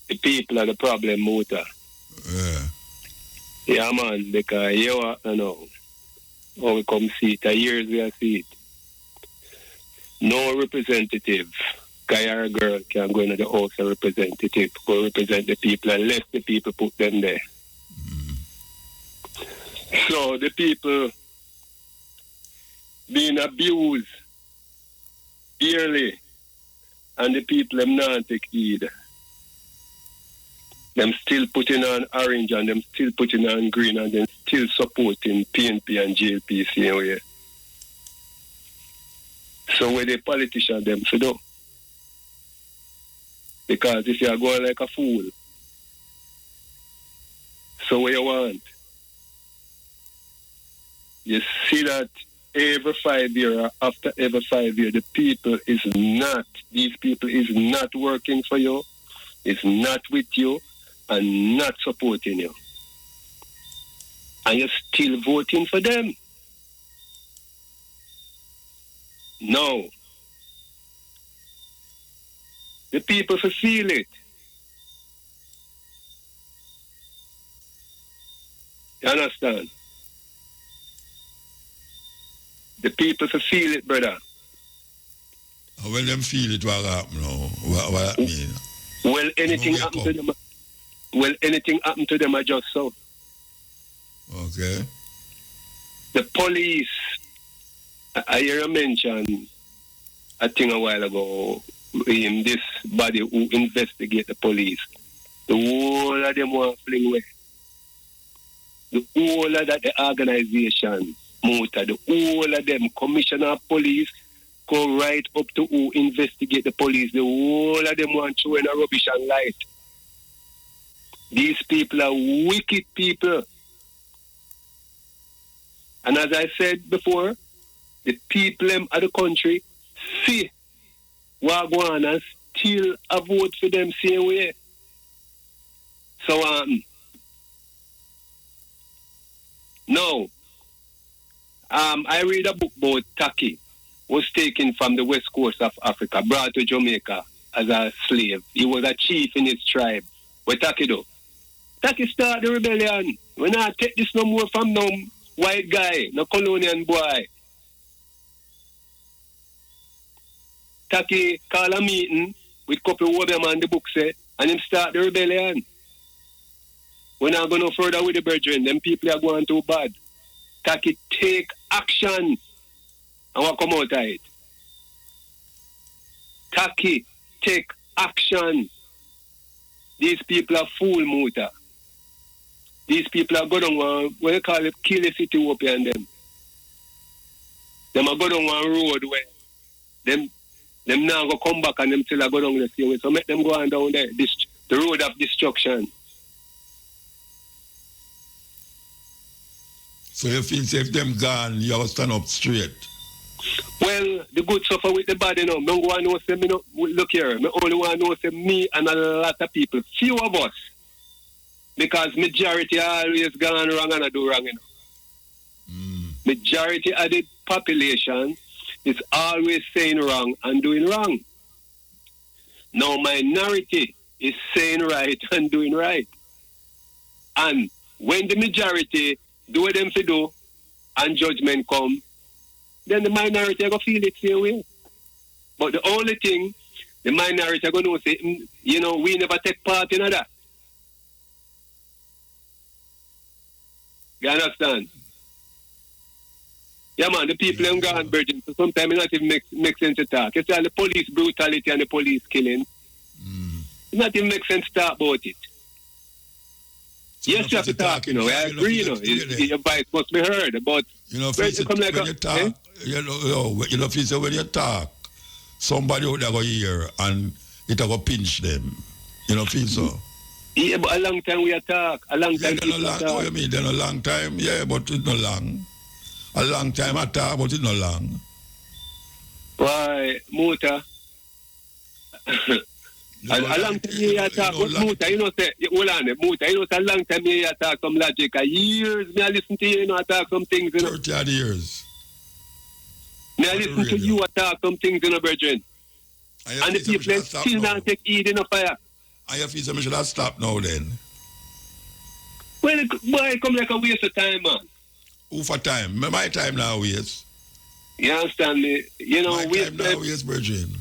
the people are the problem, motor. Yeah. Yeah, man, because you know, how we come see it, years we see it. No representative, guy or girl, can go into the house of representative, go represent the people unless the people put them there. So the people being abused yearly, and the people them not take heed. Them still putting on orange and them still putting on green and them still supporting PNP and JLP same way. So where the politicians them to do? Because if you are going like a fool, so what you want? You see that every 5 years or after every 5 years, these people is not working for you, is not with you, and not supporting you. And you're still voting for them. No. The people feel it. You understand? The people feel it, brother. When them feel it, what happen now? What that mean? Well, anything happened to them. Well, anything happened to them, I just saw. Okay. The police, I hear you mention a thing a while ago in this body who investigate the police. The whole of them want to fling away. The whole of that the organization, Muta, the whole of them, commissioner of police, go right up to who investigate the police. The whole of them want to in a rubbish and light. These people are wicked people. And as I said before, the people of the country see what go on and still a vote for them same way. So now I read a book about Taki, was taken from the west coast of Africa, brought to Jamaica as a slave. He was a chief in his tribe. What Taki do? Taki start the rebellion. We not take this no more from no white guy, no colonial boy. Taki call a meeting with couple of them on the book say, and him start the rebellion. We're not going no further with the brethren. Them people are going too bad. Taki take action and what come out of it. Taki take action. These people are fool Muta. These people are going on what you call it, kill the city up here and them. Them are going on one road where them now go come back and them still are go down the same way. So make them go on down there. The road of destruction. So you feel if them gone, you have to stand up straight? Well, the good suffer with the bad, you know. I don't want to know, say, me no, look here, I only want to know, say, me and a lot of people, few of us, because majority always gone wrong and I do wrong, you know. Majority of the population is always saying wrong and doing wrong. Now, minority is saying right and doing right. And when the majority do what them to do and judgment come, then the minority are going to feel it same way. But the only thing, the minority are going to say, you know, we never take part in that. You understand? Yeah, man, the people have gone virgin, so sometimes it not even make sense to talk. It's all the police brutality and the police killing. It not even make sense to talk about it. So yes, you have to talk, you know. I agree, you know. Your voice must be heard. But you know, when you talk, you know, so when you talk, somebody out there go hear and it will pinch them. You know, feel so? Yeah, but a long time we talk. A long time we talk. What you mean? Then a long time? Yeah, but it's not long. A long time I talk, but it's not long. Why, Muta? A long time you talk, but Muta, you know, say, hold on, Muta, you know, a long time you talk some logic. Years, me I listen to you, you know, I talk some things, you know. 30 odd years. Me I listen to you, I talk some things, you know, brethren. And the people still not take heed in the fire. And you feel so I should have stopped now then? Well, boy, it come like a waste of time, man. Who for time? My time now waste. You understand me? You know, my time now waste, brethren.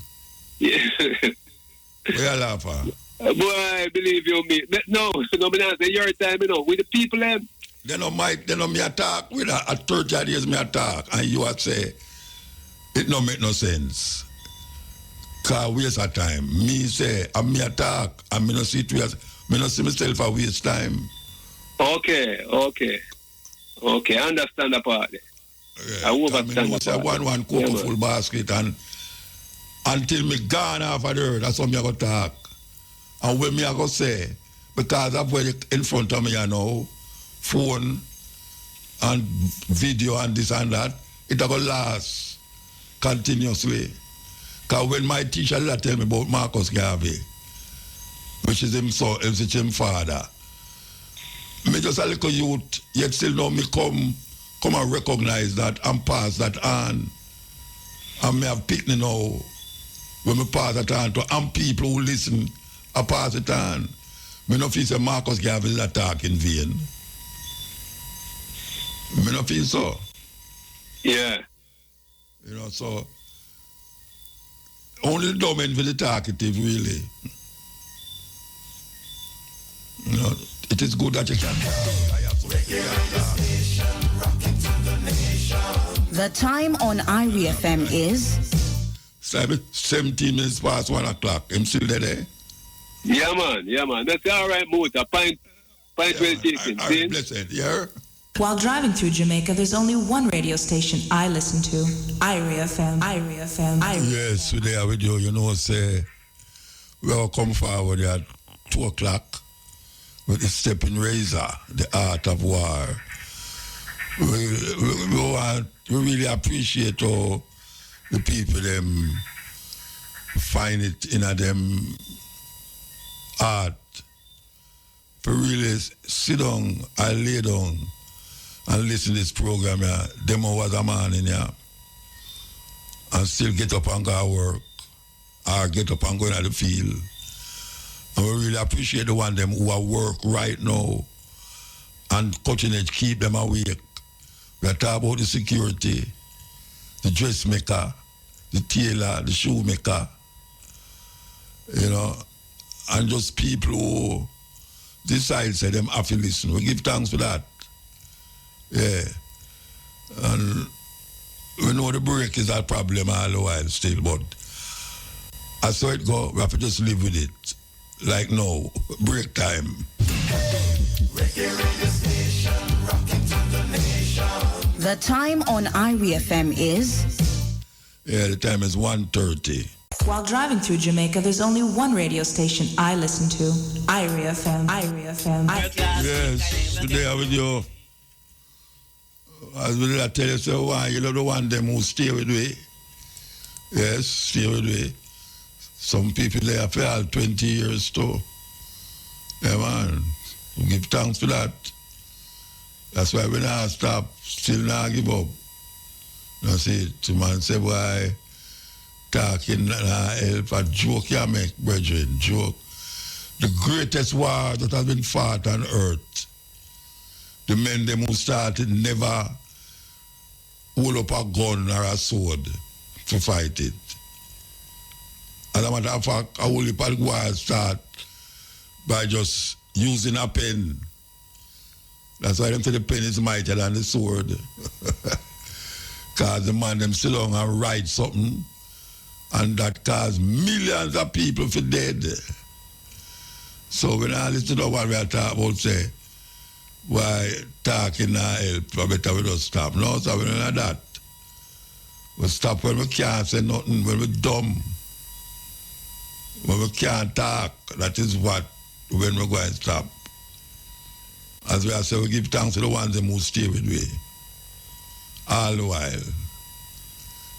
Yeah. Where you laugh at? Boy, believe you me. No, me not say your time, you know, with the people them. They know me attack with a 30 years me attack, and you are say it don't make no sense. Cause waste of time. Me say I'm me attack, and me no see me no see myself a waste time. Okay, I understand the part. Yeah, I understand the part. One cocoa full basket, and until me gone off of the earth, that's what me I go talk. And when me I go say, because I've got it in front of me, you know, phone and video and this and that, it will last continuously. Because when my teacher tell me about Marcus Garvey, which is him son, which is him father, me just a little youth, yet still know me come and recognize that and pass that on. And me have picked now, when me pass it on to and people who listen, I pass it on. Me no feel say Marcus Garvey is attack in vain. Me no feel so. Yeah. You know, so only the dumb and for the talkative, really. You know, it is good that you can. The time on IRI FM is It's 17 minutes past 1 o'clock. I'm still there. Yeah, man. That's all right, Muta. Point well taken. All right, blessed, yeah? While driving through Jamaica, there's only one radio station I listen to. Irie FM. Yes, we there with you. You know, say, we all come forward at 2 o'clock with the stepping razor, the art of war. We really appreciate all the people them find it in a them art to really sit down and lay down and listen to this program here. Them was a man in here and still get up and go to work or get up and go into the field. And we really appreciate the one them who are work right now and cutting edge, keep them awake. We are talking about the security, the dressmaker, the tailor, the shoemaker, you know, and just people who decide say them have to listen. We give thanks for that. Yeah. And we know the break is a problem all the while still, but as so it go, we have to just live with it. Like now, break time. The time on Irie FM is... Yeah, the time is 1:30. While driving through Jamaica, there's only one radio station I listen to. Irie FM. Yes, today I'm with you. As we tell you, so why you know the one them who stay with me. Yes, stay with me. Some people they have for all 20 years too. Yeah, man. We give thanks for that. That's why we not stop, still not give up. You see, to man say, why talking help a joke you make, brethren, joke. The greatest war that has been fought on earth. The men them who started never hold up a gun or a sword to fight it. As a matter of fact, a whole heap of war start by just using a pen. That's why them say the pen is mightier than the sword. Because the man them sit down and write something, and that caused millions of people for dead. So when I listen to what we are talking about, say, why talking not help, I better we just stop. No, so we don't know that. We stop when we can't say nothing, when we're dumb. When we can't talk, that is when we're going to stop. As we are saying, we give thanks to the ones who stay with me. All the while.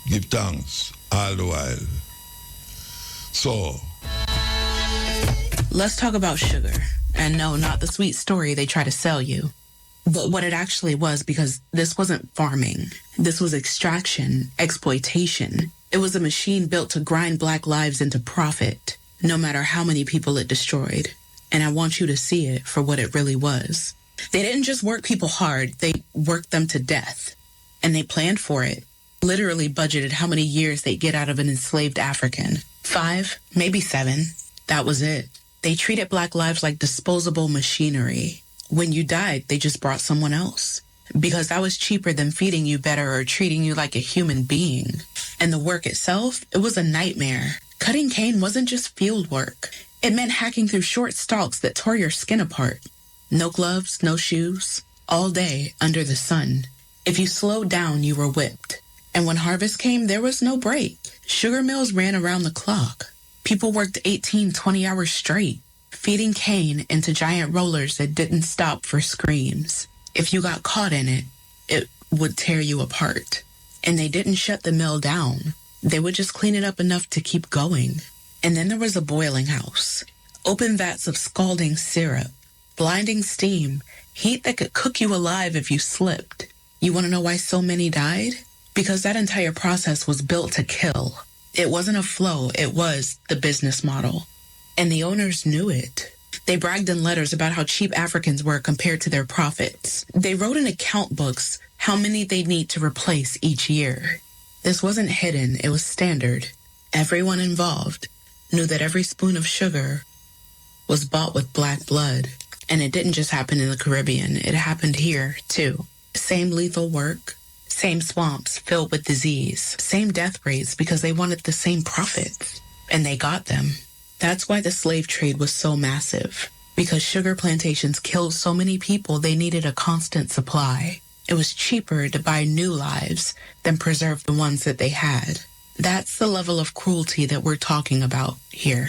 Give thanks all the while. So. Let's talk about sugar. And no, not the sweet story they try to sell you, but what it actually was, because this wasn't farming. This was extraction, exploitation. It was a machine built to grind black lives into profit, no matter how many people it destroyed. And I want you to see it for what it really was. They didn't just work people hard, they worked them to death. And they planned for it, literally budgeted how many years they'd get out of an enslaved African. 5, maybe 7. That was it. They treated black lives like disposable machinery. When you died, they just brought someone else. Because that was cheaper than feeding you better or treating you like a human being. And the work itself, it was a nightmare. Cutting cane wasn't just field work. It meant hacking through short stalks that tore your skin apart. No gloves, no shoes, all day under the sun. If you slowed down, you were whipped. And when harvest came, there was no break. Sugar mills ran around the clock. People worked 18, 20 hours straight, feeding cane into giant rollers that didn't stop for screams. If you got caught in it, it would tear you apart. And they didn't shut the mill down. They would just clean it up enough to keep going. And then there was a boiling house. Open vats of scalding syrup, blinding steam, heat that could cook you alive if you slipped. You want to know why so many died? Because that entire process was built to kill. It wasn't a flow, it was the business model. And the owners knew it. They bragged in letters about how cheap Africans were compared to their profits. They wrote in account books how many they'd need to replace each year. This wasn't hidden, it was standard. Everyone involved knew that every spoon of sugar was bought with black blood. And it didn't just happen in the Caribbean, it happened here, too. Same lethal work, Same swamps filled with disease. Same death rates because they wanted the same profits. And they got them. That's why the slave trade was so massive. Because sugar plantations killed so many people, they needed a constant supply. It was cheaper to buy new lives than preserve the ones that they had. That's the level of cruelty that we're talking about here.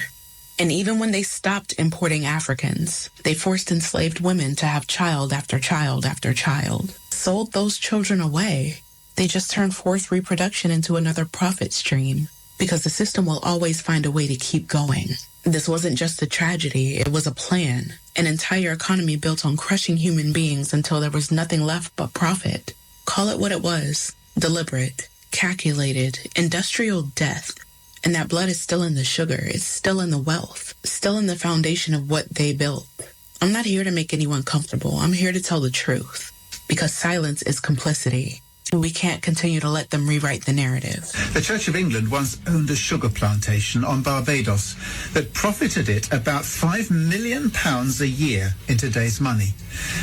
And even when they stopped importing Africans, they forced enslaved women to have child after child after child. Sold those children away. They just turned forced reproduction into another profit stream. Because the system will always find a way to keep going. This wasn't just a tragedy, it was a plan. An entire economy built on crushing human beings until there was nothing left but profit. Call it what it was. Deliberate, calculated, industrial death. And that blood is still in the sugar, it's still in the wealth, still in the foundation of what they built. I'm not here to make anyone comfortable, I'm here to tell the truth. Because silence is complicity. We can't continue to let them rewrite the narrative. The Church of England once owned a sugar plantation on Barbados that profited it about £5 million a year in today's money.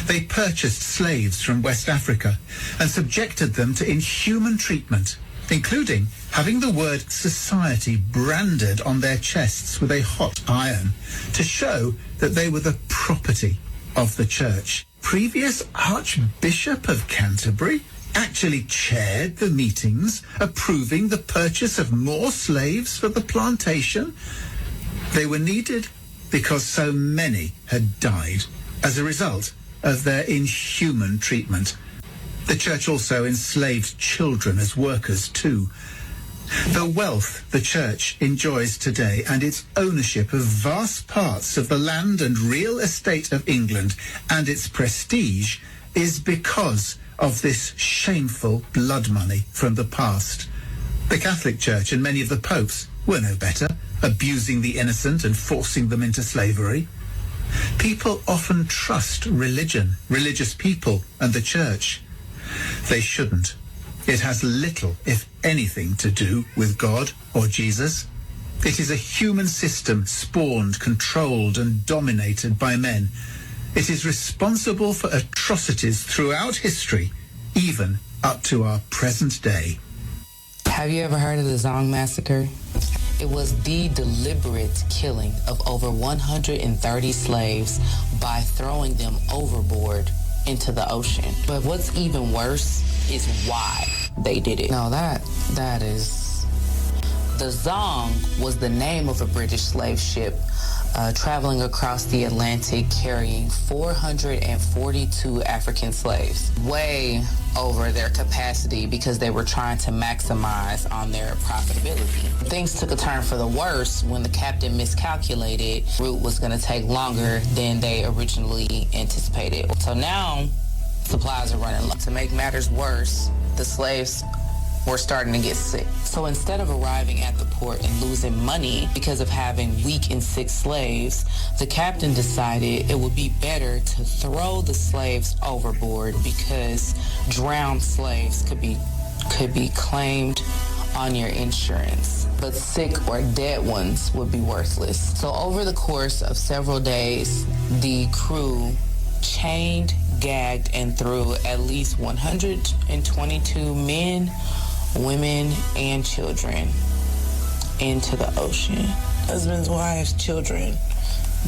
They purchased slaves from West Africa and subjected them to inhuman treatment, including having the word society branded on their chests with a hot iron to show that they were the property of the church. Previous Archbishop of Canterbury actually chaired the meetings approving the purchase of more slaves for the plantation. They were needed because so many had died as a result of their inhuman treatment. The church also enslaved children as workers too. The wealth the church enjoys today and its ownership of vast parts of the land and real estate of England and its prestige is because of this shameful blood money from the past. The Catholic Church and many of the popes were no better, abusing the innocent and forcing them into slavery. People often trust religion, religious people, and the church. They shouldn't. It has little, if anything, to do with God or Jesus. It is a human system spawned, controlled, and dominated by men. It is responsible for atrocities throughout history, even up to our present day. Have you ever heard of the Zong Massacre? It was the deliberate killing of over 130 slaves by throwing them overboard into the ocean. But what's even worse is why they did it. No, that is... The Zong was the name of a British slave ship traveling across the Atlantic carrying 442 African slaves, way over their capacity because they were trying to maximize on their profitability. Things took a turn for the worse when the captain miscalculated. The route was going to take longer than they originally anticipated. So now supplies are running low. To make matters worse, the slaves were starting to get sick. So instead of arriving at the port and losing money because of having weak and sick slaves, the captain decided it would be better to throw the slaves overboard because drowned slaves could be claimed on your insurance, but sick or dead ones would be worthless. So over the course of several days, the crew chained, gagged, and threw at least 122 men, women, and children into the ocean. Husbands, wives, children,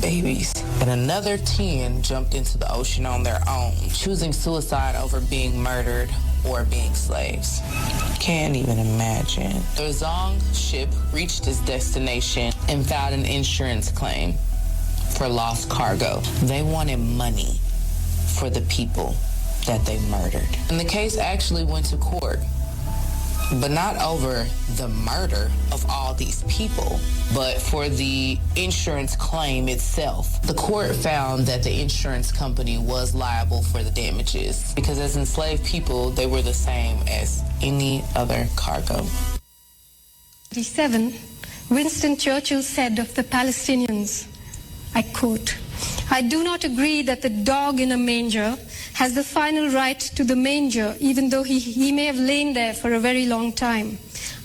babies. And another 10 jumped into the ocean on their own, choosing suicide over being murdered or being slaves. Can't even imagine. The Zong ship reached its destination and filed an insurance claim for lost cargo. They wanted money for the people that they murdered. And the case actually went to court, but not over the murder of all these people, but for the insurance claim itself. The court found that the insurance company was liable for the damages because as enslaved people, they were the same as any other cargo. 1947, Winston Churchill said of the Palestinians, I quote, "I do not agree that the dog in a manger has the final right to the manger, even though he may have lain there for a very long time.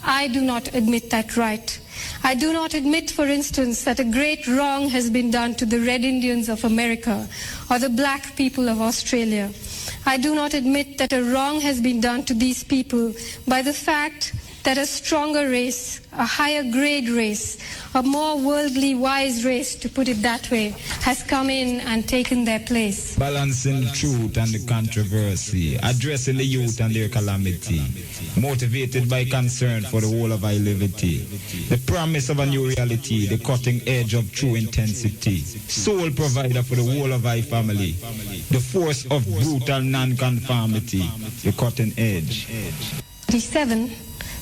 I do not admit that right. I do not admit, for instance, that a great wrong has been done to the Red Indians of America or the black people of Australia. I do not admit that a wrong has been done to these people by the fact that a stronger race, a higher grade race, a more worldly wise race, to put it that way, has come in and taken their place. Balancing the truth and the controversy, addressing the youth and their calamity, motivated by concern for the whole of our liberty, the promise of a new reality, the cutting edge of true intensity, sole provider for the whole of our family, the force of brutal non-conformity, the cutting edge. 37.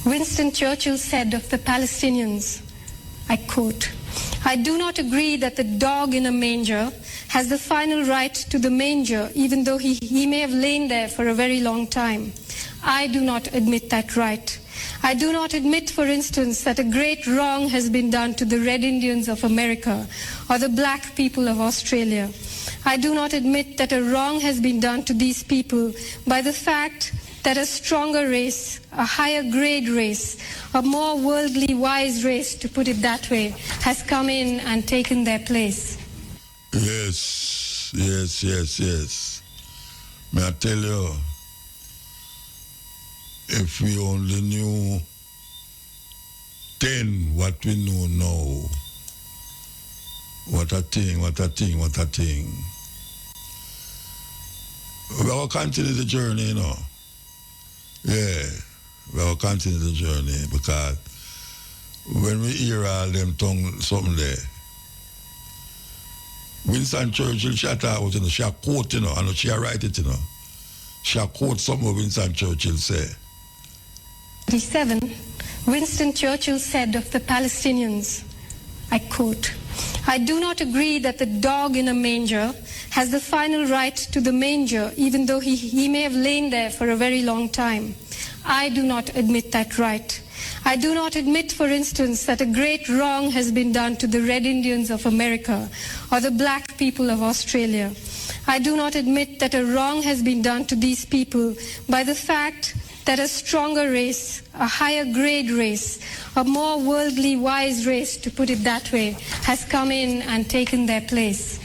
Winston Churchill said of the Palestinians, I quote, I do not agree that the dog in a manger has the final right to the manger, even though he may have lain there for a very long time. I do not admit that right. I do not admit, for instance, that a great wrong has been done to the Red Indians of America or the black people of Australia. I do not admit that a wrong has been done to these people by the fact that a stronger race, a higher grade race, a more worldly wise race, to put it that way, has come in and taken their place. Yes. May I tell you, if we only knew 10 what we know now, what a thing. We will continue the journey, you know. Yeah, we will continue the journey, because when we hear all them tongue something there, Winston Churchill shut out, you know, she quote, you know, and she write it, you know. She quote something Winston Churchill say. 37. Winston Churchill said of the Palestinians, I quote, I do not agree that the dog in a manger has the final right to the manger, even though he may have lain there for a very long time. I do not admit that right. I do not admit, for instance, that a great wrong has been done to the Red Indians of America or the black people of Australia. I do not admit that a wrong has been done to these people by the fact that a stronger race, a higher grade race, a more worldly wise race, to put it that way, has come in and taken their place.